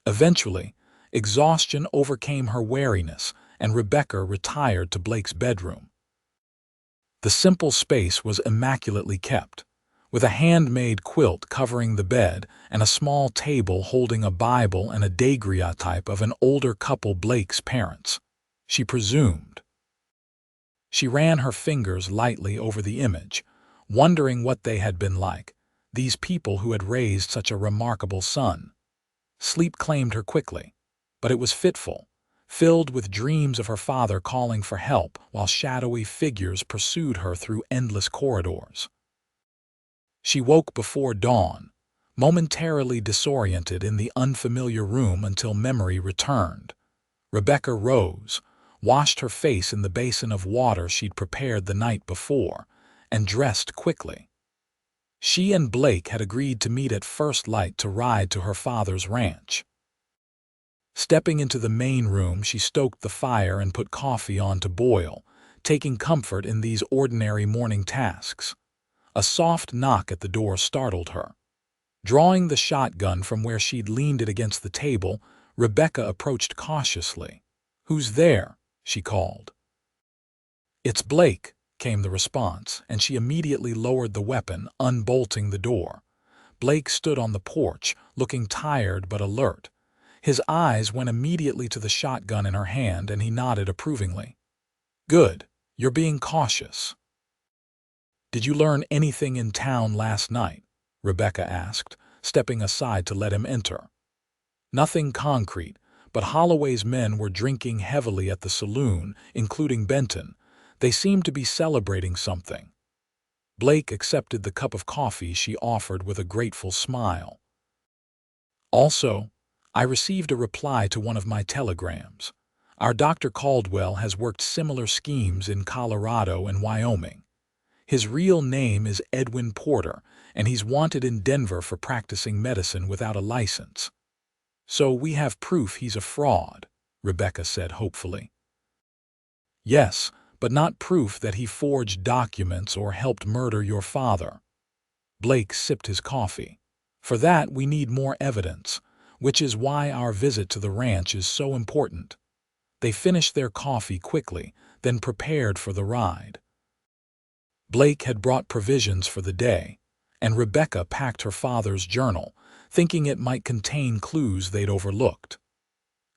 Eventually, exhaustion overcame her wariness, and Rebecca retired to Blake's bedroom. The simple space was immaculately kept, with a handmade quilt covering the bed and a small table holding a Bible and a daguerreotype of an older couple, Blake's parents, she presumed. She ran her fingers lightly over the image, wondering what they had been like, these people who had raised such a remarkable son. Sleep claimed her quickly, but it was fitful, filled with dreams of her father calling for help while shadowy figures pursued her through endless corridors. She woke before dawn, momentarily disoriented in the unfamiliar room until memory returned. Rebecca rose, washed her face in the basin of water she'd prepared the night before, and dressed quickly. She and Blake had agreed to meet at first light to ride to her father's ranch. Stepping into the main room, she stoked the fire and put coffee on to boil, taking comfort in these ordinary morning tasks. A soft knock at the door startled her. Drawing the shotgun from where she'd leaned it against the table, Rebecca approached cautiously. "Who's there?" she called. "It's Blake," came the response, and she immediately lowered the weapon, unbolting the door. Blake stood on the porch, looking tired but alert. His eyes went immediately to the shotgun in her hand, and he nodded approvingly. "Good. You're being cautious." "Did you learn anything in town last night?" Rebecca asked, stepping aside to let him enter. "Nothing concrete, but Holloway's men were drinking heavily at the saloon, including Benton. They seemed to be celebrating something." Blake accepted the cup of coffee she offered with a grateful smile. "Also, I received a reply to one of my telegrams. Our Dr. Caldwell has worked similar schemes in Colorado and Wyoming. His real name is Edwin Porter, and he's wanted in Denver for practicing medicine without a license. So we have proof he's a fraud," Rebecca said hopefully. "Yes, but not proof that he forged documents or helped murder your father." Blake sipped his coffee. "For that we need more evidence, which is why our visit to the ranch is so important." They finished their coffee quickly, then prepared for the ride. Blake had brought provisions for the day, and Rebecca packed her father's journal, thinking it might contain clues they'd overlooked.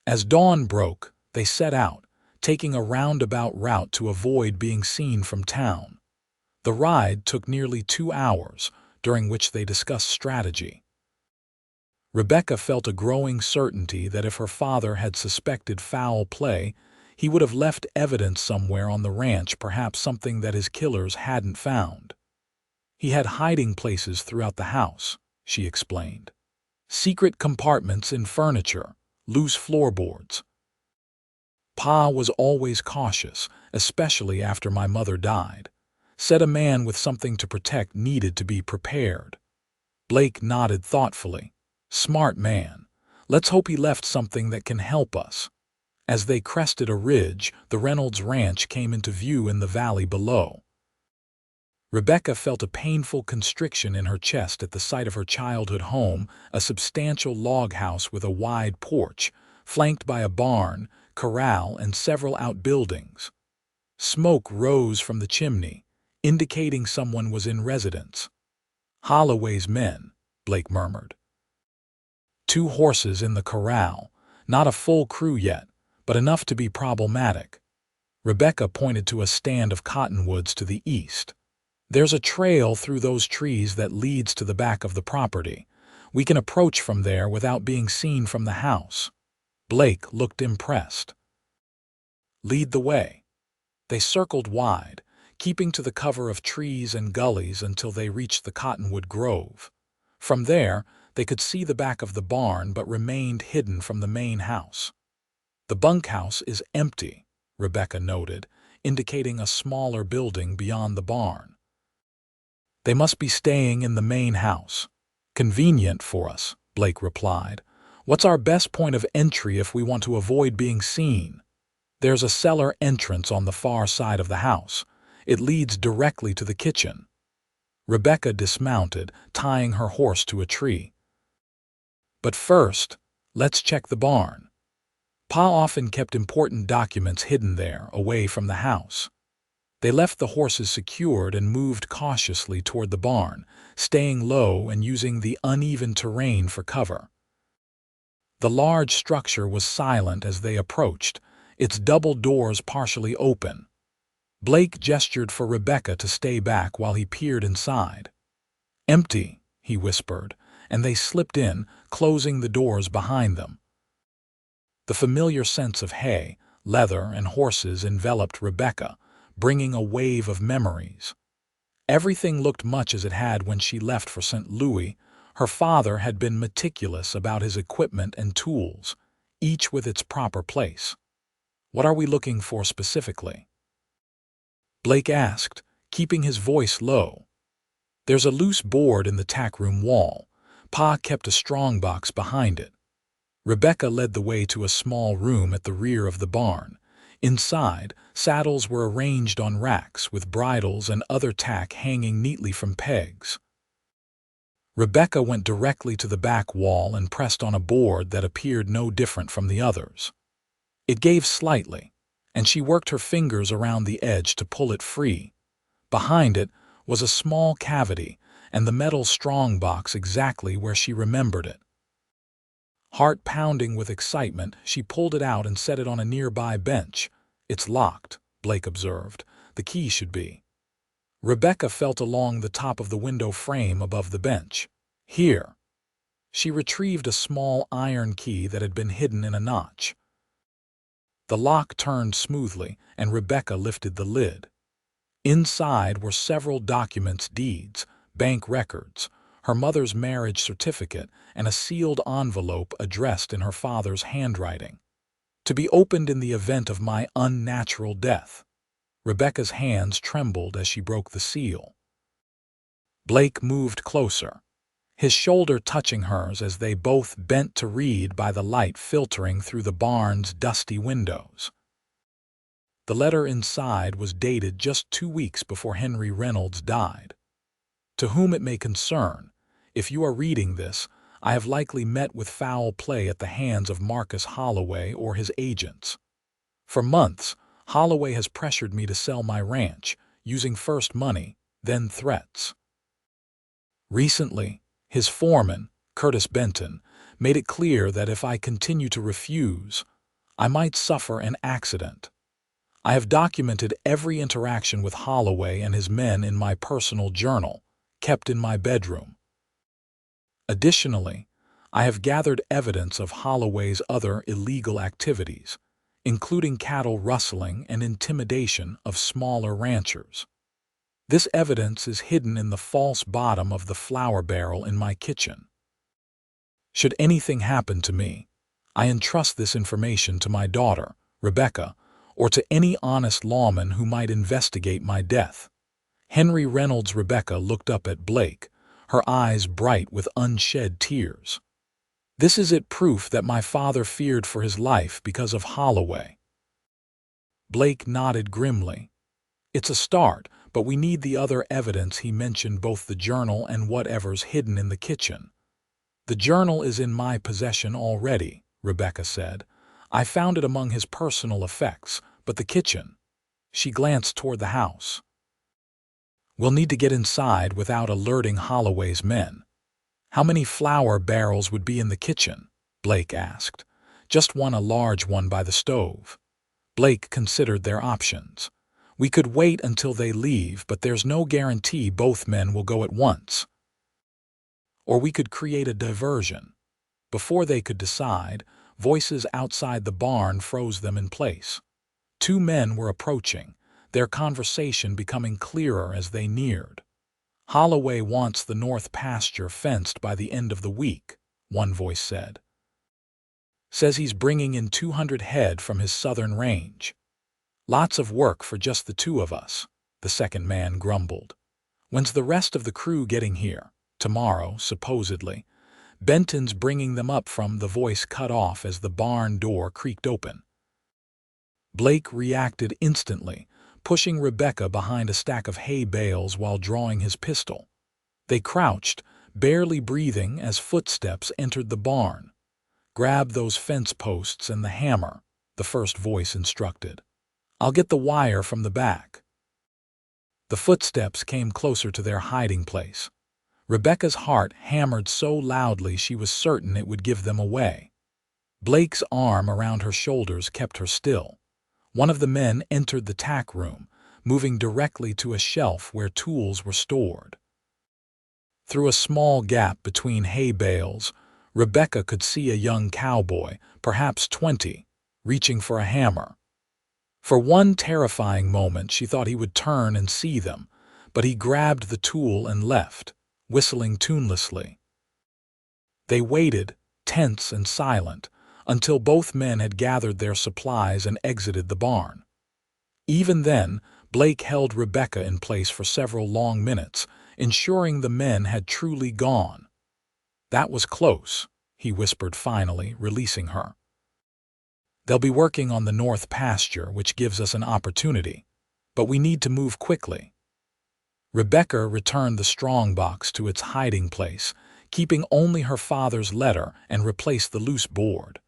As dawn broke, they set out, taking a roundabout route to avoid being seen from town. The ride took nearly 2 hours, during which they discussed strategy. Rebecca felt a growing certainty that if her father had suspected foul play, he would have left evidence somewhere on the ranch, perhaps something that his killers hadn't found. "He had hiding places throughout the house," she explained. "Secret compartments in furniture, loose floorboards. Pa was always cautious, especially after my mother died. Said a man with something to protect needed to be prepared." Blake nodded thoughtfully. "Smart man. Let's hope he left something that can help us." As they crested a ridge, the Reynolds ranch came into view in the valley below. Rebecca felt a painful constriction in her chest at the sight of her childhood home, a substantial log house with a wide porch, flanked by a barn, corral, and several outbuildings. Smoke rose from the chimney, indicating someone was in residence. "Holloway's men," Blake murmured. "2 horses in the corral, not a full crew yet, but enough to be problematic." Rebecca pointed to a stand of cottonwoods to the east. "There's a trail through those trees that leads to the back of the property. We can approach from there without being seen from the house." Blake looked impressed. "Lead the way." They circled wide, keeping to the cover of trees and gullies until they reached the cottonwood grove. From there, they could see the back of the barn but remained hidden from the main house. "The bunkhouse is empty," Rebecca noted, indicating a smaller building beyond the barn. "They must be staying in the main house." "Convenient for us," Blake replied. "What's our best point of entry if we want to avoid being seen?" "There's a cellar entrance on the far side of the house. It leads directly to the kitchen." Rebecca dismounted, tying her horse to a tree. "But first, let's check the barn. Pa often kept important documents hidden there, away from the house." They left the horses secured and moved cautiously toward the barn, staying low and using the uneven terrain for cover. The large structure was silent as they approached, its double doors partially open. Blake gestured for Rebecca to stay back while he peered inside. "Empty," he whispered, and they slipped in, closing the doors behind them. The familiar scents of hay, leather, and horses enveloped Rebecca, bringing a wave of memories. Everything looked much as it had when she left for St. Louis. Her father had been meticulous about his equipment and tools, each with its proper place. "What are we looking for specifically?" Blake asked, keeping his voice low. "There's a loose board in the tackroom wall. Pa kept a strongbox behind it." Rebecca led the way to a small room at the rear of the barn. Inside, saddles were arranged on racks with bridles and other tack hanging neatly from pegs. Rebecca went directly to the back wall and pressed on a board that appeared no different from the others. It gave slightly, and she worked her fingers around the edge to pull it free. Behind it was a small cavity and the metal strongbox exactly where she remembered it. Heart pounding with excitement, she pulled it out and set it on a nearby bench. "It's locked," Blake observed. "The key should be." Rebecca felt along the top of the window frame above the bench. "Here." She retrieved a small iron key that had been hidden in a notch. The lock turned smoothly, and Rebecca lifted the lid. Inside were several documents, deeds, bank records, her mother's marriage certificate, and a sealed envelope addressed in her father's handwriting. "To be opened in the event of my unnatural death." Rebecca's hands trembled as she broke the seal. Blake moved closer, his shoulder touching hers as they both bent to read by the light filtering through the barn's dusty windows. The letter inside was dated just 2 weeks before Henry Reynolds died. "To whom it may concern, if you are reading this, I have likely met with foul play at the hands of Marcus Holloway or his agents. For months, Holloway has pressured me to sell my ranch, using first money, then threats. Recently, his foreman, Curtis Benton, made it clear that if I continue to refuse, I might suffer an accident. I have documented every interaction with Holloway and his men in my personal journal, kept in my bedroom. Additionally, I have gathered evidence of Holloway's other illegal activities, including cattle rustling and intimidation of smaller ranchers. This evidence is hidden in the false bottom of the flour barrel in my kitchen. Should anything happen to me, I entrust this information to my daughter, Rebecca, or to any honest lawman who might investigate my death." Henry Reynolds' Rebecca looked up at Blake, her eyes bright with unshed tears. "This is it proof that my father feared for his life because of Holloway?" Blake nodded grimly. "It's a start, but we need the other evidence." He mentioned both the journal and whatever's hidden in the kitchen. "The journal is in my possession already," Rebecca said. "I found it among his personal effects, but the kitchen—" She glanced toward the house. "We'll need to get inside without alerting Holloway's men." "How many flour barrels would be in the kitchen?" Blake asked. "Just one, a large one by the stove." Blake considered their options. "We could wait until they leave, but there's no guarantee both men will go at once. Or we could create a diversion." Before they could decide, voices outside the barn froze them in place. 2 men were approaching, their conversation becoming clearer as they neared. "Holloway wants the north pasture fenced by the end of the week," one voice said. "Says he's bringing in 200 head from his southern range." "Lots of work for just the 2 of us," the second man grumbled. "When's the rest of the crew getting here?" "Tomorrow, supposedly." "Benton's bringing them up from—" The voice cut off as the barn door creaked open. Blake reacted instantly, pushing Rebecca behind a stack of hay bales while drawing his pistol. They crouched, barely breathing, as footsteps entered the barn. "Grab those fence posts and the hammer," the first voice instructed. "I'll get the wire from the back." The footsteps came closer to their hiding place. Rebecca's heart hammered so loudly she was certain it would give them away. Blake's arm around her shoulders kept her still. One of the men entered the tack room, moving directly to a shelf where tools were stored. Through a small gap between hay bales, Rebecca could see a young cowboy, perhaps 20, reaching for a hammer. For one terrifying moment she thought he would turn and see them, but he grabbed the tool and left, whistling tunelessly. They waited, tense and silent, until both men had gathered their supplies and exited the barn. Even then, Blake held Rebecca in place for several long minutes, ensuring the men had truly gone. "That was close," he whispered finally, releasing her. "They'll be working on the north pasture, which gives us an opportunity. But we need to move quickly." Rebecca returned the strongbox to its hiding place, keeping only her father's letter, and replaced the loose board.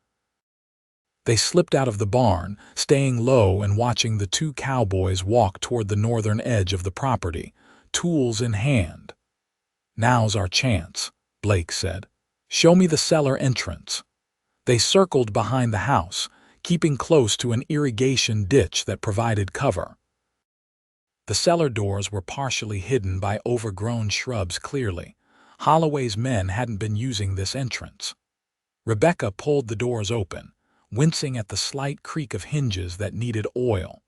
They slipped out of the barn, staying low and watching the two cowboys walk toward the northern edge of the property, tools in hand. "Now's our chance," Blake said. "Show me the cellar entrance." They circled behind the house, keeping close to an irrigation ditch that provided cover. The cellar doors were partially hidden by overgrown shrubs clearly. Holloway's men hadn't been using this entrance. Rebecca pulled the doors open, wincing at the slight creak of hinges that needed oil.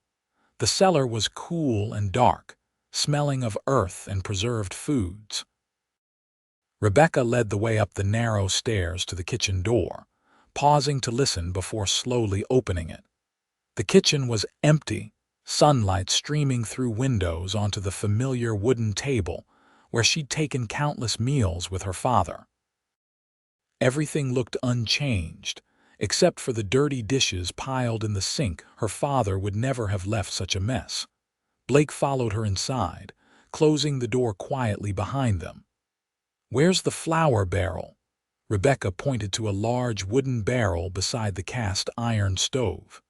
The cellar was cool and dark, smelling of earth and preserved foods. Rebecca led the way up the narrow stairs to the kitchen door, pausing to listen before slowly opening it. The kitchen was empty, sunlight streaming through windows onto the familiar wooden table where she'd taken countless meals with her father. Everything looked unchanged, except for the dirty dishes piled in the sink. Her father would never have left such a mess. Blake followed her inside, closing the door quietly behind them. "Where's the flour barrel?" Rebecca pointed to a large wooden barrel beside the cast iron stove.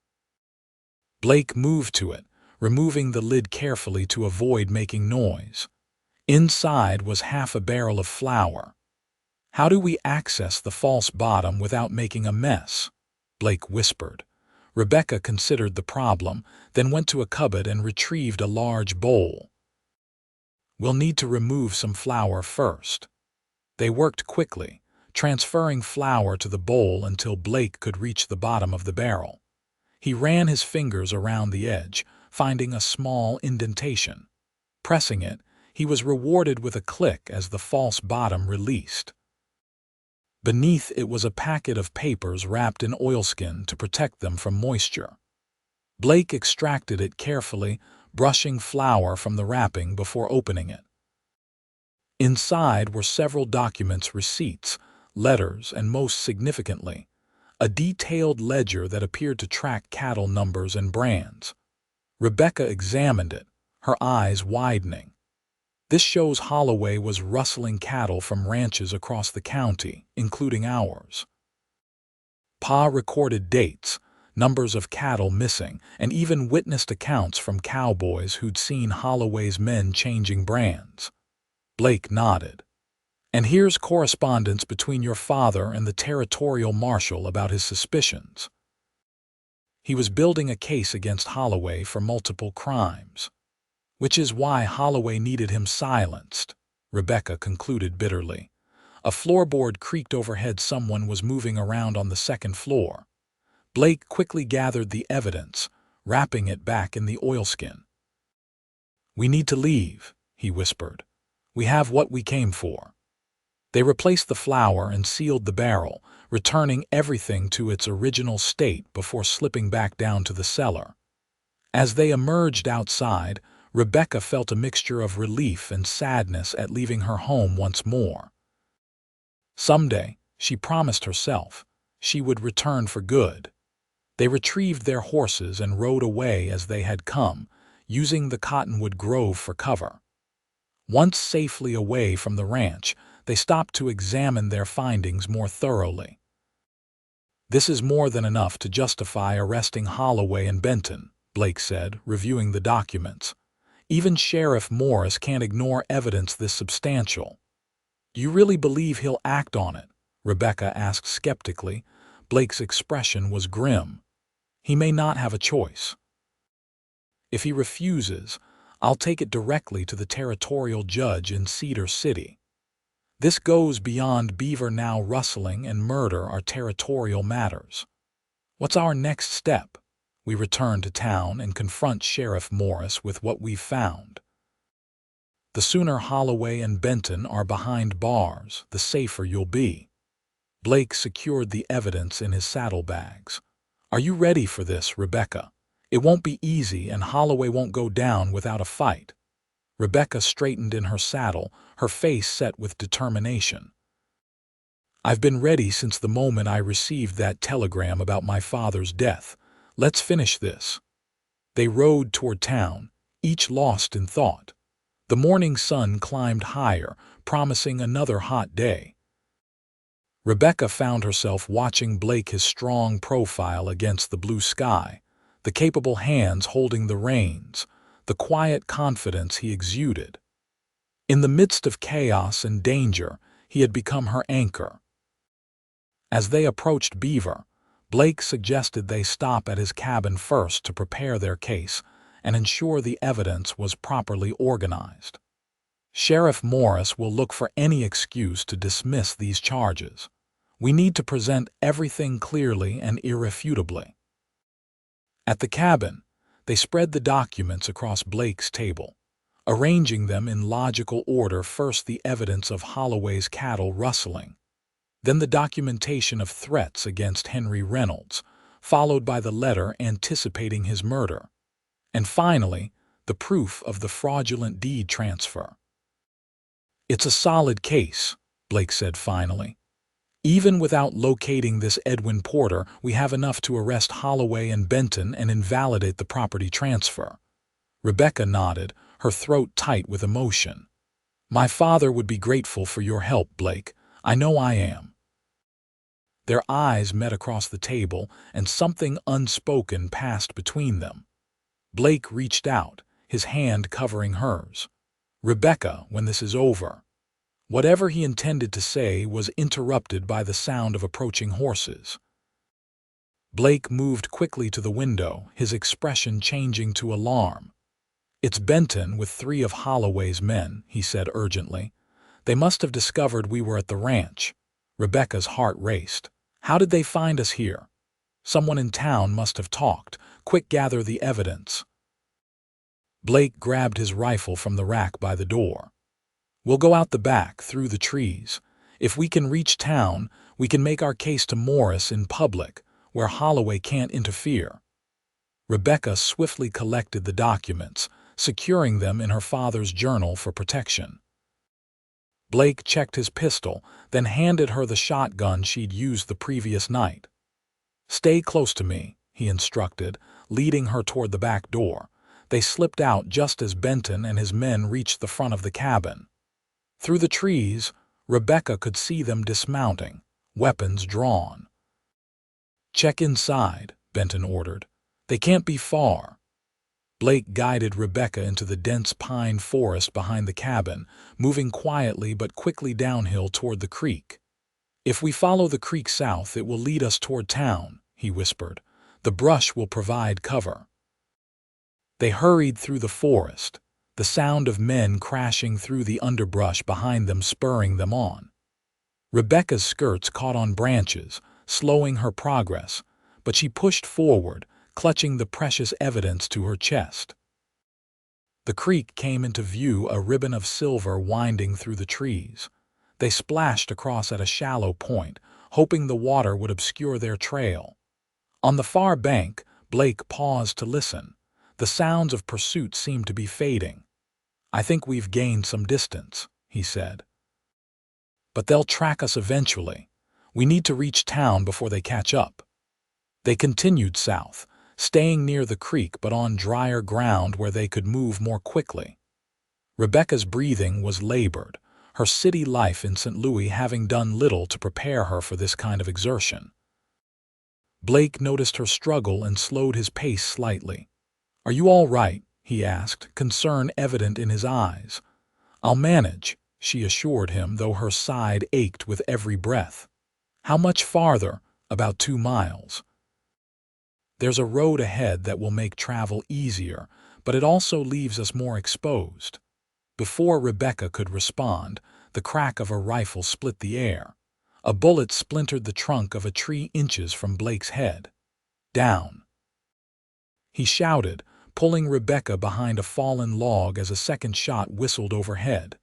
Blake moved to it, removing the lid carefully to avoid making noise. Inside was half a barrel of flour. "How do we access the false bottom without making a mess?" Blake whispered. Rebecca considered the problem, then went to a cupboard and retrieved a large bowl. "We'll need to remove some flour first." They worked quickly, transferring flour to the bowl until Blake could reach the bottom of the barrel. He ran his fingers around the edge, finding a small indentation. Pressing it, he was rewarded with a click as the false bottom released. Beneath it was a packet of papers wrapped in oilskin to protect them from moisture. Blake extracted it carefully, brushing flour from the wrapping before opening it. Inside were several documents, receipts, letters, and most significantly, a detailed ledger that appeared to track cattle numbers and brands. Rebecca examined it, her eyes widening. "This shows Holloway was rustling cattle from ranches across the county, including ours." Pa recorded dates, numbers of cattle missing, and even witnessed accounts from cowboys who'd seen Holloway's men changing brands. Blake nodded. "And here's correspondence between your father and the territorial marshal about his suspicions. He was building a case against Holloway for multiple crimes. Which is why Holloway needed him silenced," Rebecca concluded bitterly. A floorboard creaked overhead. Someone was moving around on the second floor. Blake quickly gathered the evidence, wrapping it back in the oilskin. "We need to leave," he whispered. "We have what we came for." They replaced the flour and sealed the barrel, returning everything to its original state before slipping back down to the cellar. As they emerged outside, Rebecca felt a mixture of relief and sadness at leaving her home once more. Someday, she promised herself, she would return for good. They retrieved their horses and rode away as they had come, using the cottonwood grove for cover. Once safely away from the ranch, they stopped to examine their findings more thoroughly. "This is more than enough to justify arresting Holloway and Benton," Blake said, reviewing the documents. "Even Sheriff Morris can't ignore evidence this substantial." "You really believe he'll act on it?" Rebecca asked skeptically. Blake's expression was grim. "He may not have a choice. If he refuses, I'll take it directly to the territorial judge in Cedar City. This goes beyond beaver. Now rustling and murder are territorial matters. What's our next step? We return to town and confront Sheriff Morris with what we've found. The sooner Holloway and Benton are behind bars, the safer you'll be." Blake secured the evidence in his saddlebags. "Are you ready for this, Rebecca? It won't be easy, and Holloway won't go down without a fight." Rebecca straightened in her saddle, her face set with determination. "I've been ready since the moment I received that telegram about my father's death. Let's finish this." They rode toward town, each lost in thought. The morning sun climbed higher, promising another hot day. Rebecca found herself watching Blake, his strong profile against the blue sky, the capable hands holding the reins, the quiet confidence he exuded. In the midst of chaos and danger, he had become her anchor. As they approached Beaver, Blake suggested they stop at his cabin first to prepare their case and ensure the evidence was properly organized. Sheriff Morris will look for any excuse to dismiss these charges. We need to present everything clearly and irrefutably. At the cabin, they spread the documents across Blake's table, arranging them in logical order. First, the evidence of Holloway's cattle rustling, then the documentation of threats against Henry Reynolds, followed by the letter anticipating his murder, and finally, the proof of the fraudulent deed transfer. "It's a solid case," Blake said finally. "Even without locating this Edwin Porter, we have enough to arrest Holloway and Benton and invalidate the property transfer." Rebecca nodded, her throat tight with emotion. "My father would be grateful for your help, Blake. I know I am." Their eyes met across the table, and something unspoken passed between them. Blake reached out, his hand covering hers. "Rebecca, when this is over—" Whatever he intended to say was interrupted by the sound of approaching horses. Blake moved quickly to the window, his expression changing to alarm. "It's Benton with 3 of Holloway's men," he said urgently. "They must have discovered we were at the ranch." Rebecca's heart raced. "How did they find us here?" "Someone in town must have talked. Quick, gather the evidence." Blake grabbed his rifle from the rack by the door. "We'll go out the back, through the trees. If we can reach town, we can make our case to Morris in public, where Holloway can't interfere." Rebecca swiftly collected the documents, securing them in her father's journal for protection. Blake checked his pistol, then handed her the shotgun she'd used the previous night. "Stay close to me," he instructed, leading her toward the back door. They slipped out just as Benton and his men reached the front of the cabin. Through the trees, Rebecca could see them dismounting, weapons drawn. "Check inside," Benton ordered. "They can't be far." Blake guided Rebecca into the dense pine forest behind the cabin, moving quietly but quickly downhill toward the creek. "If we follow the creek south, it will lead us toward town," he whispered. "The brush will provide cover." They hurried through the forest, the sound of men crashing through the underbrush behind them spurring them on. Rebecca's skirts caught on branches, slowing her progress, but she pushed forward, clutching the precious evidence to her chest. The creek came into view, a ribbon of silver winding through the trees. They splashed across at a shallow point, hoping the water would obscure their trail. On the far bank, Blake paused to listen. The sounds of pursuit seemed to be fading. "I think we've gained some distance," he said. "But they'll track us eventually. We need to reach town before they catch up." They continued south, staying near the creek but on drier ground where they could move more quickly. Rebecca's breathing was labored, her city life in St. Louis having done little to prepare her for this kind of exertion. Blake noticed her struggle and slowed his pace slightly. "Are you all right?" he asked, concern evident in his eyes. "I'll manage," she assured him, though her side ached with every breath. "How much farther?" "About 2 miles. There's a road ahead that will make travel easier, but it also leaves us more exposed." Before Rebecca could respond, the crack of a rifle split the air. A bullet splintered the trunk of a tree inches from Blake's head. "Down!" he shouted, pulling Rebecca behind a fallen log as a second shot whistled overhead.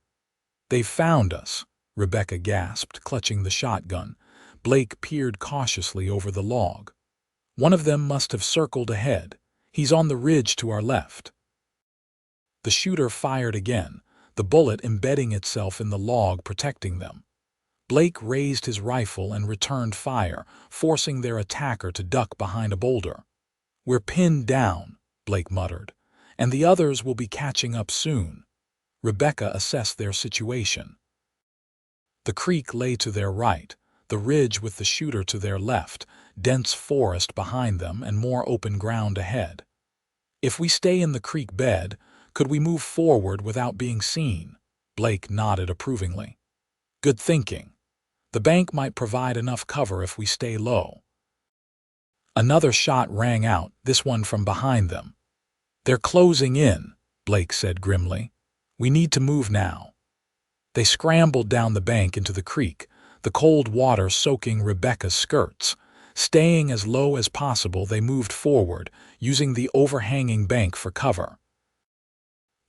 "They've found us," Rebecca gasped, clutching the shotgun. Blake peered cautiously over the log. "One of them must have circled ahead. He's on the ridge to our left." The shooter fired again, the bullet embedding itself in the log, protecting them. Blake raised his rifle and returned fire, forcing their attacker to duck behind a boulder. "We're pinned down," Blake muttered, "and the others will be catching up soon." Rebecca assessed their situation. The creek lay to their right, the ridge with the shooter to their left, dense forest behind them, and more open ground ahead. If we stay in the creek bed, could we move forward without being seen? Blake nodded approvingly. Good thinking. The bank might provide enough cover if we stay low. Another shot rang out, this one from behind them. They're closing in, Blake said grimly. We need to move now. They scrambled down the bank into the creek, the cold water soaking Rebecca's skirts. Staying as low as possible, they moved forward, using the overhanging bank for cover.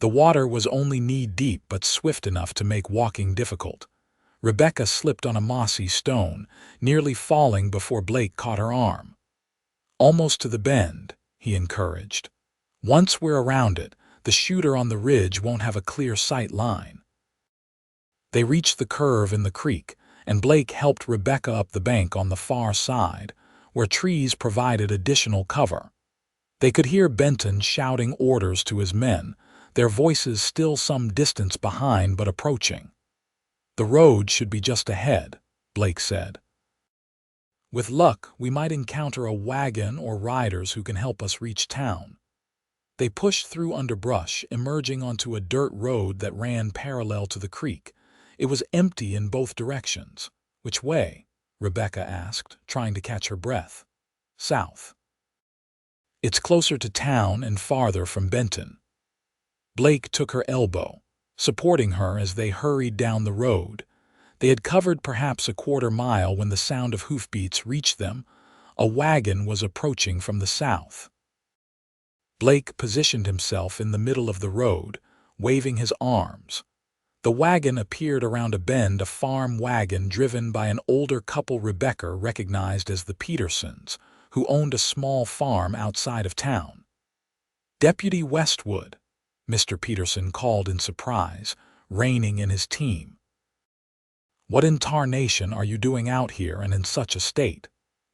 The water was only knee-deep but swift enough to make walking difficult. Rebecca slipped on a mossy stone, nearly falling before Blake caught her arm. Almost to the bend, he encouraged. Once we're around it, the shooter on the ridge won't have a clear sight line. They reached the curve in the creek, and Blake helped Rebecca up the bank on the far side, where trees provided additional cover. They could hear Benton shouting orders to his men, their voices still some distance behind but approaching. The road should be just ahead, Blake said. With luck, we might encounter a wagon or riders who can help us reach town. They pushed through underbrush, emerging onto a dirt road that ran parallel to the creek. It was empty in both directions. Which way? Rebecca asked, trying to catch her breath. South. It's closer to town and farther from Benton. Blake took her elbow, supporting her as they hurried down the road. They had covered perhaps a quarter-mile when the sound of hoofbeats reached them. A wagon was approaching from the south. Blake positioned himself in the middle of the road, waving his arms. The wagon appeared around a bend, a farm wagon driven by an older couple Rebecca recognized as the Petersons, who owned a small farm outside of town. Deputy Westwood, Mr. Peterson called in surprise, reining in his team. What in tarnation are you doing out here and in such a state?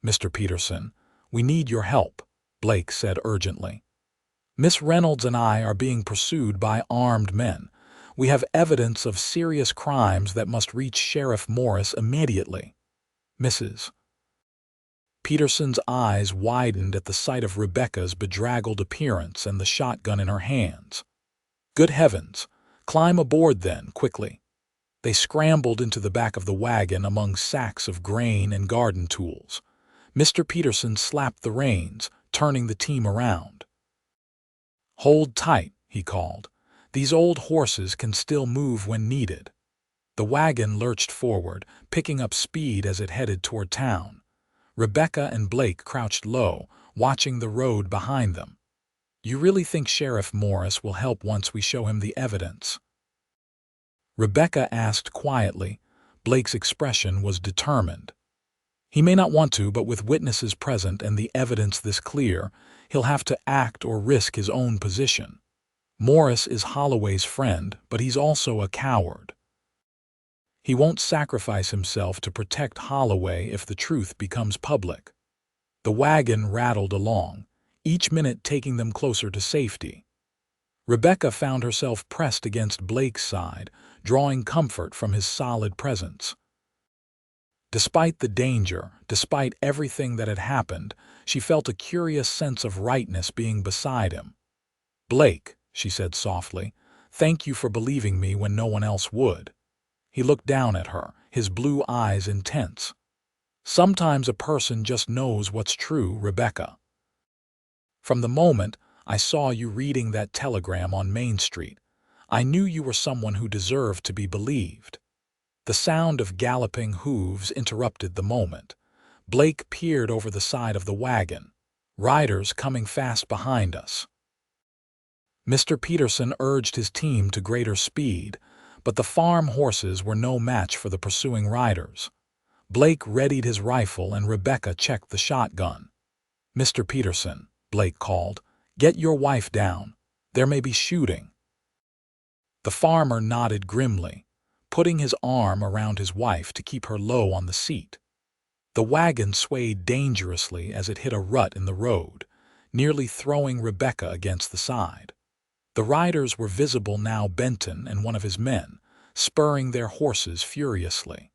Mr. Peterson, we need your help, Blake said urgently. Miss Reynolds and I are being pursued by armed men. We have evidence of serious crimes that must reach Sheriff Morris immediately. Mrs. Peterson's eyes widened at the sight of Rebecca's bedraggled appearance and the shotgun in her hands. Good heavens! Climb aboard then, quickly. They scrambled into the back of the wagon among sacks of grain and garden tools. Mr. Peterson slapped the reins, turning the team around. Hold tight, he called. These old horses can still move when needed. The wagon lurched forward, picking up speed as it headed toward town. Rebecca and Blake crouched low, watching the road behind them. You really think Sheriff Morris will help once we show him the evidence? Rebecca asked quietly. Blake's expression was determined. He may not want to, but with witnesses present and the evidence this clear, he'll have to act or risk his own position. Morris is Holloway's friend, but he's also a coward. He won't sacrifice himself to protect Holloway if the truth becomes public. The wagon rattled along, each minute taking them closer to safety. Rebecca found herself pressed against Blake's side, drawing comfort from his solid presence. Despite the danger, despite everything that had happened, she felt a curious sense of rightness being beside him. Blake, she said softly, thank you for believing me when no one else would. He looked down at her, his blue eyes intense. Sometimes a person just knows what's true, Rebecca. From the moment I saw you reading that telegram on Main Street, I knew you were someone who deserved to be believed. The sound of galloping hooves interrupted the moment. Blake peered over the side of the wagon. Riders coming fast behind us. Mr. Peterson urged his team to greater speed, but the farm horses were no match for the pursuing riders. Blake readied his rifle and Rebecca checked the shotgun. Mr. Peterson, Blake called, get your wife down. There may be shooting. The farmer nodded grimly, putting his arm around his wife to keep her low on the seat. The wagon swayed dangerously as it hit a rut in the road, nearly throwing Rebecca against the side. The riders were visible now, Benton and one of his men, spurring their horses furiously.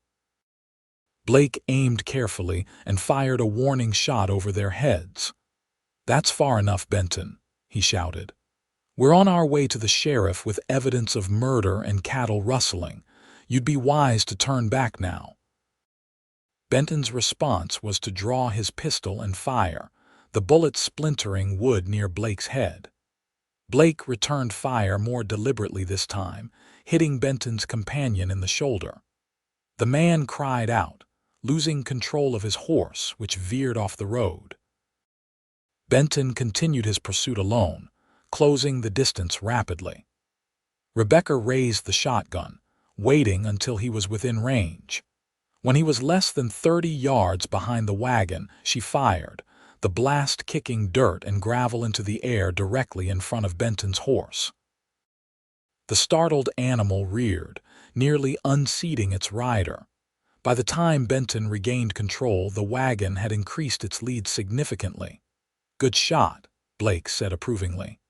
Blake aimed carefully and fired a warning shot over their heads. "That's far enough, Benton," he shouted. "We're on our way to the sheriff with evidence of murder and cattle rustling. You'd be wise to turn back now." Benton's response was to draw his pistol and fire, the bullet splintering wood near Blake's head. Blake returned fire more deliberately this time, hitting Benton's companion in the shoulder. The man cried out, losing control of his horse, which veered off the road. Benton continued his pursuit alone, closing the distance rapidly. Rebecca raised the shotgun, waiting until he was within range. When he was less than 30 yards behind the wagon, she fired, the blast kicking dirt and gravel into the air directly in front of Benton's horse. The startled animal reared, nearly unseating its rider. By the time Benton regained control, the wagon had increased its lead significantly. "Good shot," Blake said approvingly.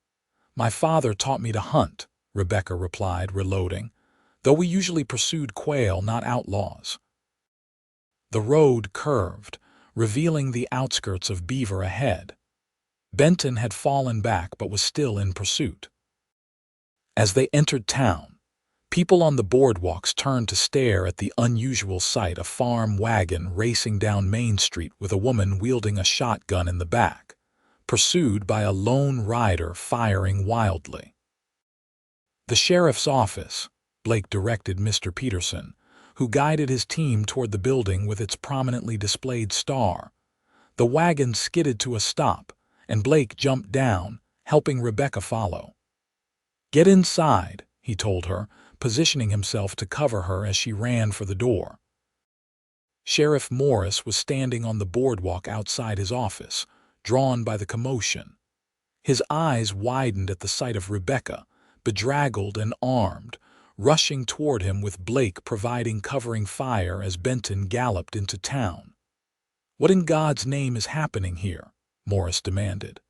"My father taught me to hunt," Rebecca replied, reloading, "though we usually pursued quail, not outlaws." The road curved, revealing the outskirts of Beaver ahead. Benton had fallen back but was still in pursuit. As they entered town, people on the boardwalks turned to stare at the unusual sight: a farm wagon racing down Main Street with a woman wielding a shotgun in the back, pursued by a lone rider firing wildly. "The sheriff's office," Blake directed Mr. Peterson, who guided his team toward the building with its prominently displayed star. The wagon skidded to a stop, and Blake jumped down, helping Rebecca follow. "Get inside," he told her, positioning himself to cover her as she ran for the door. Sheriff Morris was standing on the boardwalk outside his office, drawn by the commotion. His eyes widened at the sight of Rebecca, bedraggled and armed, rushing toward him with Blake providing covering fire as Benton galloped into town. "What in God's name is happening here?" Morris demanded.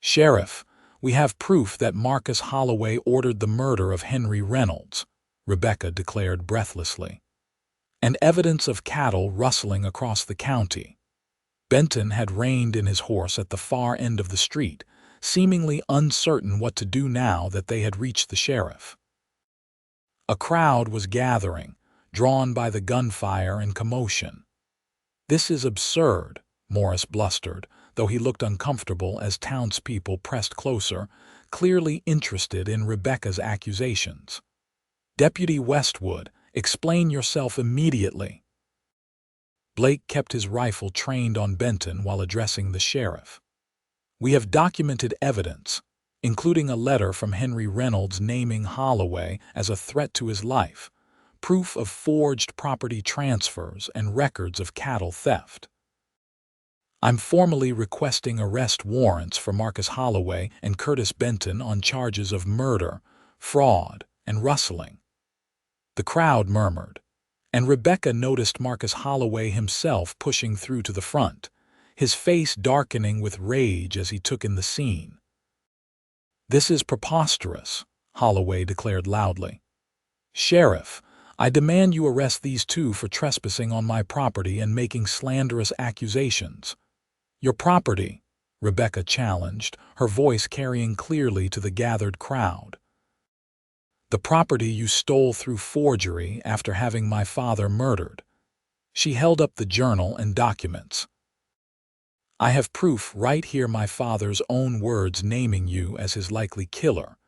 "Sheriff, we have proof that Marcus Holloway ordered the murder of Henry Reynolds," Rebecca declared breathlessly. "And evidence of cattle rustling across the county." Benton had reined in his horse at the far end of the street, seemingly uncertain what to do now that they had reached the sheriff. A crowd was gathering, drawn by the gunfire and commotion. "This is absurd," Morris blustered, though he looked uncomfortable as townspeople pressed closer, clearly interested in Rebecca's accusations. "Deputy Westwood, explain yourself immediately." Blake kept his rifle trained on Benton while addressing the sheriff. "We have documented evidence, including a letter from Henry Reynolds naming Holloway as a threat to his life, proof of forged property transfers, and records of cattle theft. I'm formally requesting arrest warrants for Marcus Holloway and Curtis Benton on charges of murder, fraud, and rustling." The crowd murmured, and Rebecca noticed Marcus Holloway himself pushing through to the front, his face darkening with rage as he took in the scene. "This is preposterous," Holloway declared loudly. "Sheriff, I demand you arrest these two for trespassing on my property and making slanderous accusations." "Your property," Rebecca challenged, her voice carrying clearly to the gathered crowd. "The property you stole through forgery after having my father murdered." She held up the journal and documents. "I have proof right here, my father's own words naming you as his likely killer,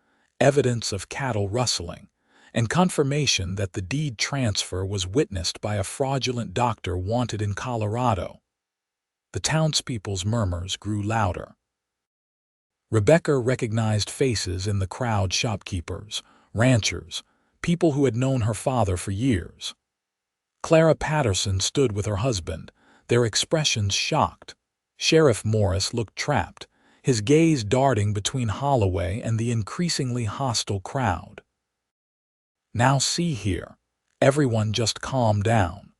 evidence of cattle rustling, and confirmation that the deed transfer was witnessed by a fraudulent doctor wanted in Colorado." The townspeople's murmurs grew louder. Rebecca recognized faces in the crowd: shopkeepers, ranchers, people who had known her father for years. Clara Patterson stood with her husband, their expressions shocked. Sheriff Morris looked trapped, his gaze darting between Holloway and the increasingly hostile crowd. "Now see here, everyone just calm down.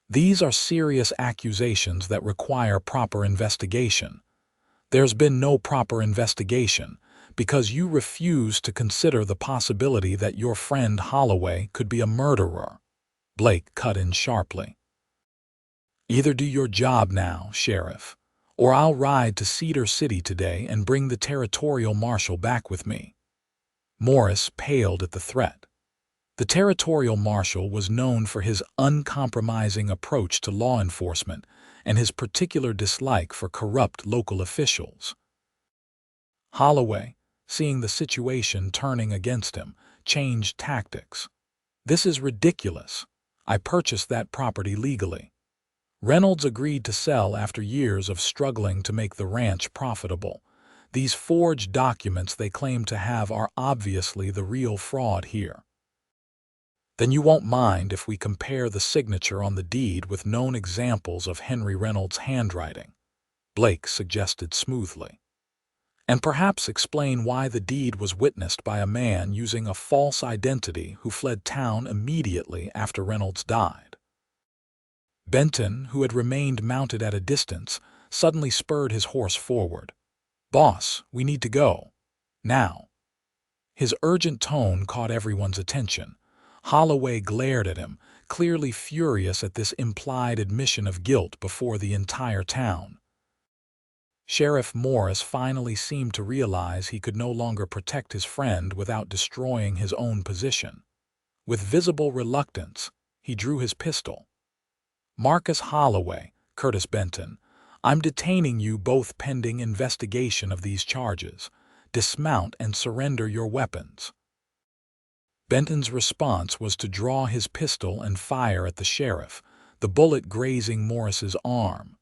These are serious accusations that require proper investigation. There's been no proper investigation because you refuse to consider the possibility that your friend Holloway could be a murderer," Blake cut in sharply. Either do your job now, Sheriff, or I'll ride to Cedar City today and bring the territorial marshal back with me." Morris paled at the threat. The territorial marshal was known for his uncompromising approach to law enforcement and his particular dislike for corrupt local officials. Holloway, seeing the situation turning against him, changed tactics. "This is ridiculous. I purchased that property legally." Reynolds agreed to sell after years of struggling to make the ranch profitable. These forged documents they claim to have are obviously the real fraud here. "Then you won't mind if we compare the signature on the deed with known examples of Henry Reynolds' handwriting," Blake suggested smoothly. "And perhaps explain why the deed was witnessed by a man using a false identity who fled town immediately after Reynolds died." Benton, who had remained mounted at a distance, suddenly spurred his horse forward. "Boss, we need to go. Now." His urgent tone caught everyone's attention. Holloway glared at him, clearly furious at this implied admission of guilt before the entire town. Sheriff Morris finally seemed to realize he could no longer protect his friend without destroying his own position. With visible reluctance, he drew his pistol. "Marcus Holloway, Curtis Benton, I'm detaining you both pending investigation of these charges. Dismount and surrender your weapons." Benton's response was to draw his pistol and fire at the sheriff, the bullet grazing Morris's arm.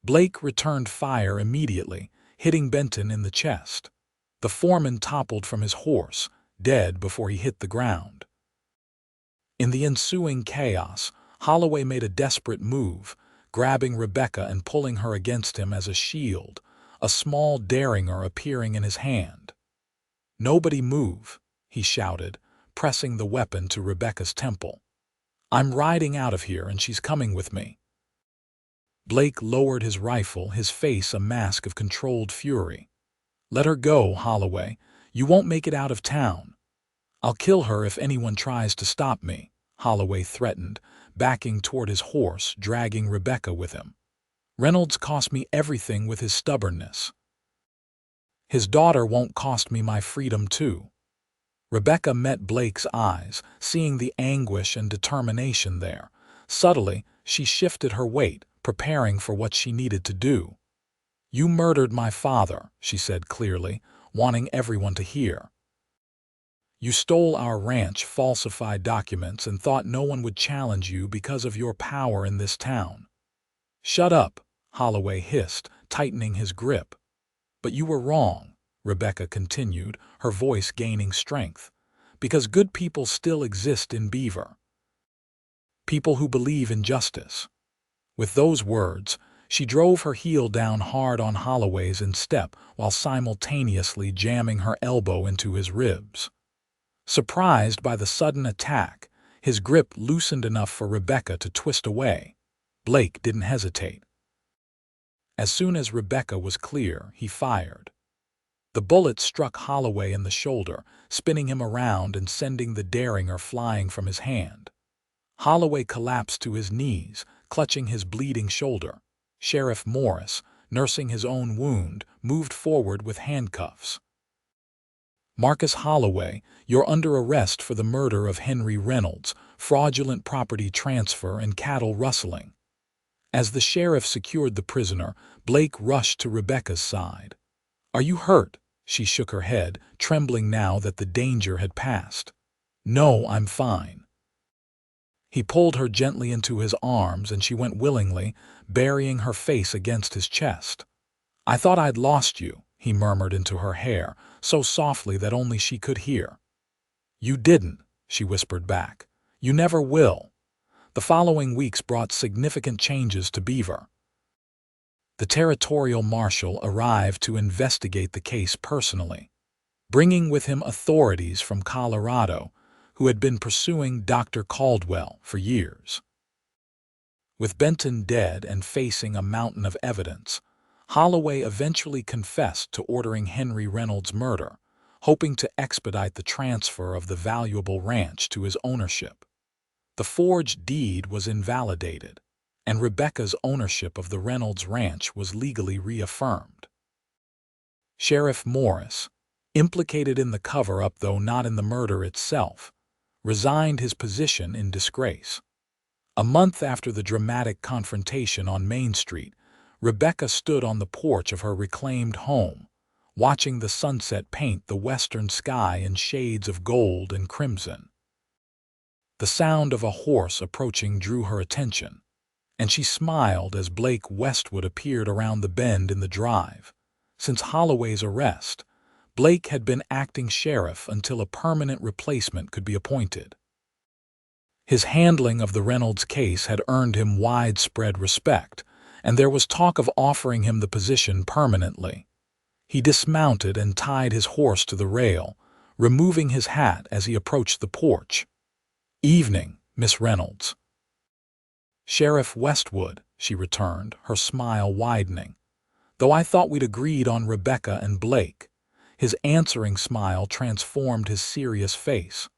Blake returned fire immediately, hitting Benton in the chest. The foreman toppled from his horse, dead before he hit the ground. In the ensuing chaos, Holloway made a desperate move, grabbing Rebecca and pulling her against him as a shield, a small derringer appearing in his hand. "Nobody move," he shouted, pressing the weapon to Rebecca's temple. "I'm riding out of here and she's coming with me." Blake lowered his rifle, his face a mask of controlled fury. "Let her go, Holloway. You won't make it out of town." "I'll kill her if anyone tries to stop me," Holloway threatened, backing toward his horse, dragging Rebecca with him. "Reynolds cost me everything with his stubbornness. His daughter won't cost me my freedom too." Rebecca met Blake's eyes, seeing the anguish and determination there. Subtly, she shifted her weight, preparing for what she needed to do. "You murdered my father," she said clearly, wanting everyone to hear. "You stole our ranch, falsified documents, and thought no one would challenge you because of your power in this town." "Shut up," Holloway hissed, tightening his grip. "But you were wrong," Rebecca continued, her voice gaining strength, "because good people still exist in Beaver. People who believe in justice." With those words, she drove her heel down hard on Holloway's instep while simultaneously jamming her elbow into his ribs. Surprised by the sudden attack, his grip loosened enough for Rebecca to twist away. Blake didn't hesitate. As soon as Rebecca was clear, he fired. The bullet struck Holloway in the shoulder, spinning him around and sending the derringer flying from his hand. Holloway collapsed to his knees, clutching his bleeding shoulder. Sheriff Morris, nursing his own wound, moved forward with handcuffs. "Marcus Holloway, you're under arrest for the murder of Henry Reynolds, fraudulent property transfer, and cattle rustling." As the sheriff secured the prisoner, Blake rushed to Rebecca's side. "Are you hurt?" She shook her head, trembling now that the danger had passed. "No, I'm fine." He pulled her gently into his arms and she went willingly, burying her face against his chest. "I thought I'd lost you," he murmured into her hair, so softly that only she could hear. "You didn't," she whispered back. "You never will." The following weeks brought significant changes to Beaver. The territorial marshal arrived to investigate the case personally, bringing with him authorities from Colorado who had been pursuing Dr. Caldwell for years. With Benton dead and facing a mountain of evidence, Holloway eventually confessed to ordering Henry Reynolds' murder, hoping to expedite the transfer of the valuable ranch to his ownership. The forged deed was invalidated, and Rebecca's ownership of the Reynolds ranch was legally reaffirmed. Sheriff Morris, implicated in the cover-up though not in the murder itself, resigned his position in disgrace. A month after the dramatic confrontation on Main Street, Rebecca stood on the porch of her reclaimed home, watching the sunset paint the western sky in shades of gold and crimson. The sound of a horse approaching drew her attention, and she smiled as Blake Westwood appeared around the bend in the drive. Since Holloway's arrest, Blake had been acting sheriff until a permanent replacement could be appointed. His handling of the Reynolds case had earned him widespread respect, and there was talk of offering him the position permanently. He dismounted and tied his horse to the rail, removing his hat as he approached the porch. "Evening, Miss Reynolds." "Sheriff Westwood," she returned, her smile widening. "Though I thought we'd agreed on Rebecca and Blake." His answering smile transformed his serious face.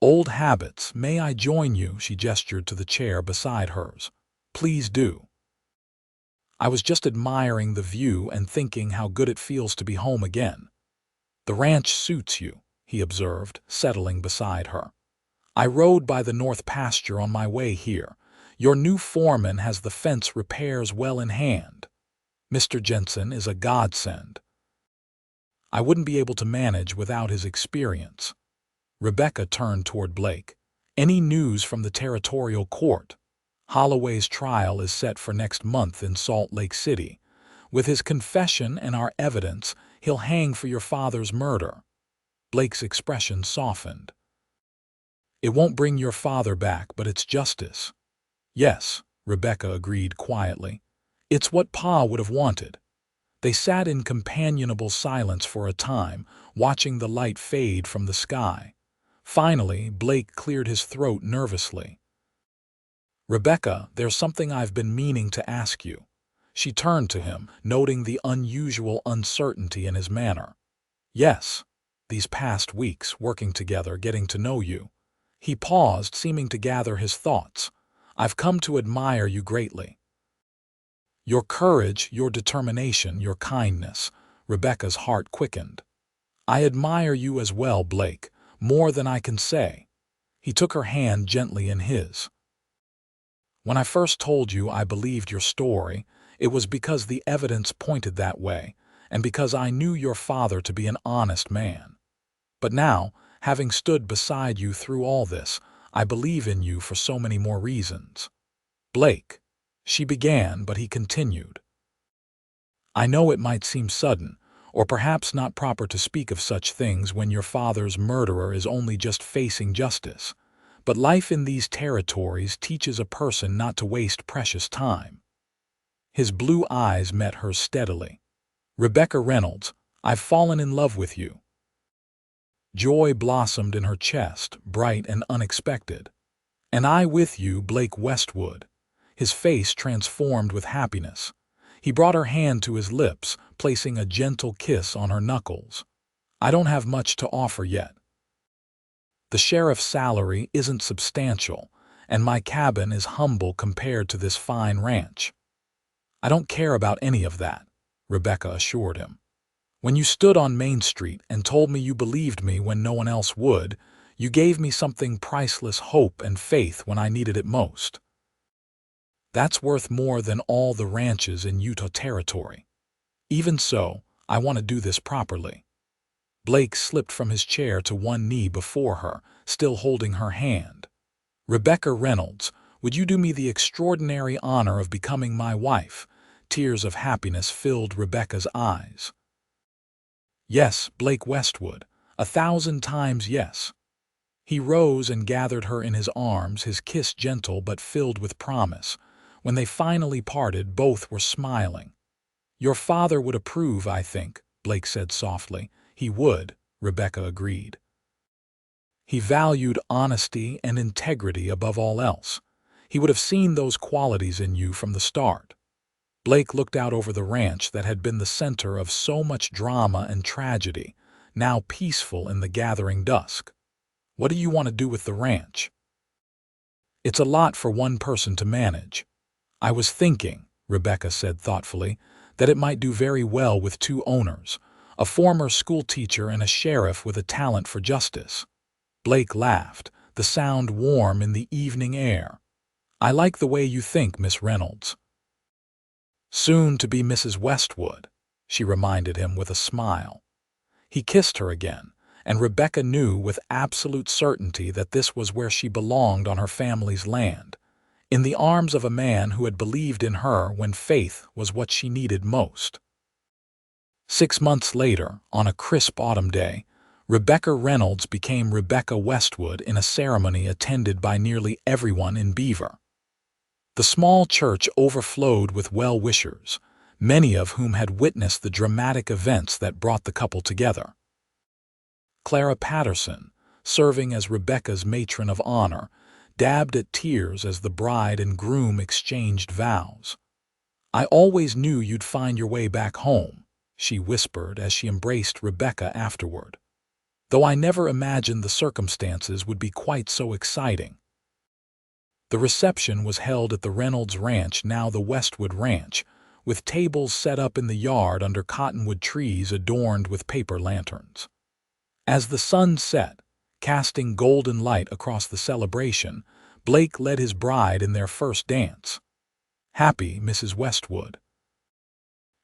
"Old habits, may I join you?" She gestured to the chair beside hers. "Please do." "I was just admiring the view and thinking how good it feels to be home again." "The ranch suits you," he observed, settling beside her. "I rode by the north pasture on my way here. Your new foreman has the fence repairs well in hand. Mr. Jensen is a godsend. I wouldn't be able to manage without his experience." Rebecca turned toward Blake. "Any news from the territorial court? Holloway's trial is set for next month in Salt Lake City. With his confession and our evidence, he'll hang for your father's murder." Blake's expression softened. "It won't bring your father back, but it's justice." "Yes," Rebecca agreed quietly. "It's what Pa would have wanted." They sat in companionable silence for a time, watching the light fade from the sky. Finally, Blake cleared his throat nervously. "Rebecca, there's something I've been meaning to ask you." She turned to him, noting the unusual uncertainty in his manner. "Yes, these past weeks, working together, getting to know you." He paused, seeming to gather his thoughts. "I've come to admire you greatly. Your courage, your determination, your kindness." Rebecca's heart quickened. "I admire you as well, Blake, more than I can say." He took her hand gently in his. "When I first told you I believed your story, it was because the evidence pointed that way, and because I knew your father to be an honest man. But now, having stood beside you through all this, I believe in you for so many more reasons." "Blake," she began, but he continued. "I know it might seem sudden, or perhaps not proper to speak of such things when your father's murderer is only just facing justice, but life in these territories teaches a person not to waste precious time." His blue eyes met hers steadily. "Rebecca Reynolds, I've fallen in love with you." Joy blossomed in her chest, bright and unexpected. "And I with you, Blake Westwood." His face transformed with happiness. He brought her hand to his lips, placing a gentle kiss on her knuckles. "I don't have much to offer yet. The sheriff's salary isn't substantial, and my cabin is humble compared to this fine ranch." "I don't care about any of that," Rebecca assured him. "When you stood on Main Street and told me you believed me when no one else would, you gave me something priceless, hope and faith when I needed it most. That's worth more than all the ranches in Utah territory. Even so, I want to do this properly." Blake slipped from his chair to one knee before her, still holding her hand. "Rebecca Reynolds, would you do me the extraordinary honor of becoming my wife?" Tears of happiness filled Rebecca's eyes. "Yes, Blake Westwood, 1,000 times yes." He rose and gathered her in his arms, his kiss gentle but filled with promise. When they finally parted, both were smiling. "Your father would approve, I think," Blake said softly. "He would," Rebecca agreed. "He valued honesty and integrity above all else. He would have seen those qualities in you from the start." Blake looked out over the ranch that had been the center of so much drama and tragedy, now peaceful in the gathering dusk. "What do you want to do with the ranch?" "It's a lot for one person to manage. "I was thinking," Rebecca said thoughtfully, "that it might do very well with two owners, a former schoolteacher and a sheriff with a talent for justice." Blake laughed, the sound warm in the evening air. "I like the way you think, Miss Reynolds." "Soon to be Mrs. Westwood," she reminded him with a smile. He kissed her again, and Rebecca knew with absolute certainty that this was where she belonged on her family's land, in the arms of a man who had believed in her when faith was what she needed most. 6 months later, on a crisp autumn day, Rebecca Reynolds became Rebecca Westwood in a ceremony attended by nearly everyone in Beaver. The small church overflowed with well-wishers, many of whom had witnessed the dramatic events that brought the couple together. Clara Patterson, serving as Rebecca's matron of honor, dabbed at tears as the bride and groom exchanged vows. "I always knew you'd find your way back home," she whispered as she embraced Rebecca afterward. "Though I never imagined the circumstances would be quite so exciting." The reception was held at the Reynolds Ranch, now the Westwood Ranch, with tables set up in the yard under cottonwood trees adorned with paper lanterns. As the sun set, casting golden light across the celebration, Blake led his bride in their first dance. "Happy, Mrs. Westwood,"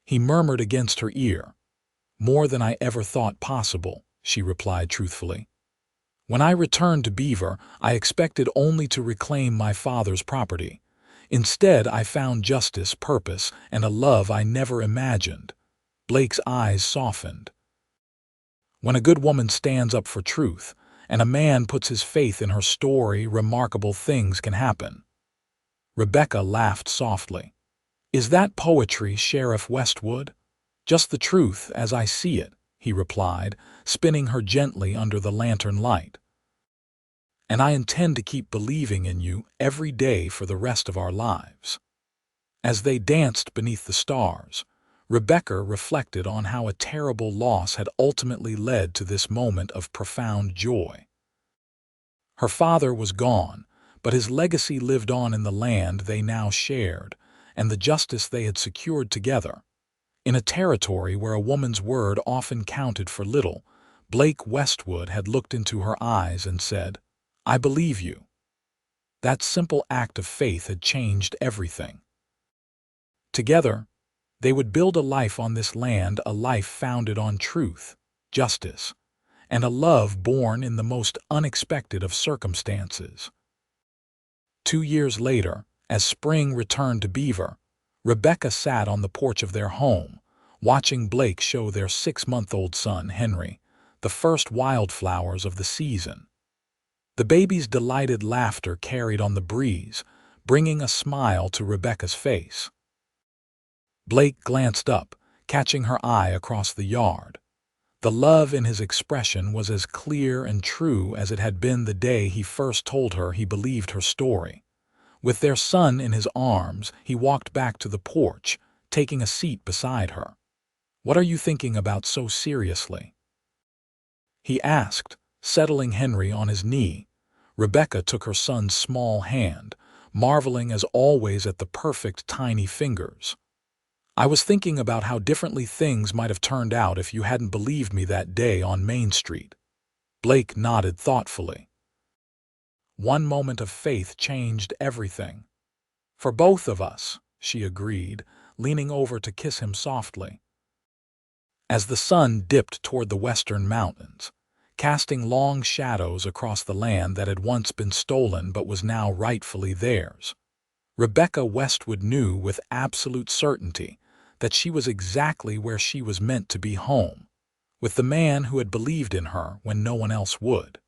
he murmured against her ear. "More than I ever thought possible," she replied truthfully. "When I returned to Beaver, I expected only to reclaim my father's property. Instead, I found justice, purpose, and a love I never imagined." Blake's eyes softened. "When a good woman stands up for truth, and a man puts his faith in her story, remarkable things can happen." Rebecca laughed softly. "Is that poetry, Sheriff Westwood?" "Just the truth as I see it," he replied, spinning her gently under the lantern light. "And I intend to keep believing in you every day for the rest of our lives." As they danced beneath the stars, Rebecca reflected on how a terrible loss had ultimately led to this moment of profound joy. Her father was gone, but his legacy lived on in the land they now shared, and the justice they had secured together. In a territory where a woman's word often counted for little, Blake Westwood had looked into her eyes and said, "I believe you." That simple act of faith had changed everything. Together, they would build a life on this land, a life founded on truth, justice, and a love born in the most unexpected of circumstances. 2 years later, as spring returned to Beaver, Rebecca sat on the porch of their home, watching Blake show their 6-month-old son, Henry, the first wildflowers of the season. The baby's delighted laughter carried on the breeze, bringing a smile to Rebecca's face. Blake glanced up, catching her eye across the yard. The love in his expression was as clear and true as it had been the day he first told her he believed her story. With their son in his arms, he walked back to the porch, taking a seat beside her. "What are you thinking about so seriously?" he asked, settling Henry on his knee. Rebecca took her son's small hand, marveling as always at the perfect tiny fingers. "I was thinking about how differently things might have turned out if you hadn't believed me that day on Main Street." Blake nodded thoughtfully. "One moment of faith changed everything." "For both of us," she agreed, leaning over to kiss him softly. As the sun dipped toward the western mountains, casting long shadows across the land that had once been stolen but was now rightfully theirs, Rebecca Westwood knew with absolute certainty that she was exactly where she was meant to be, home, with the man who had believed in her when no one else would.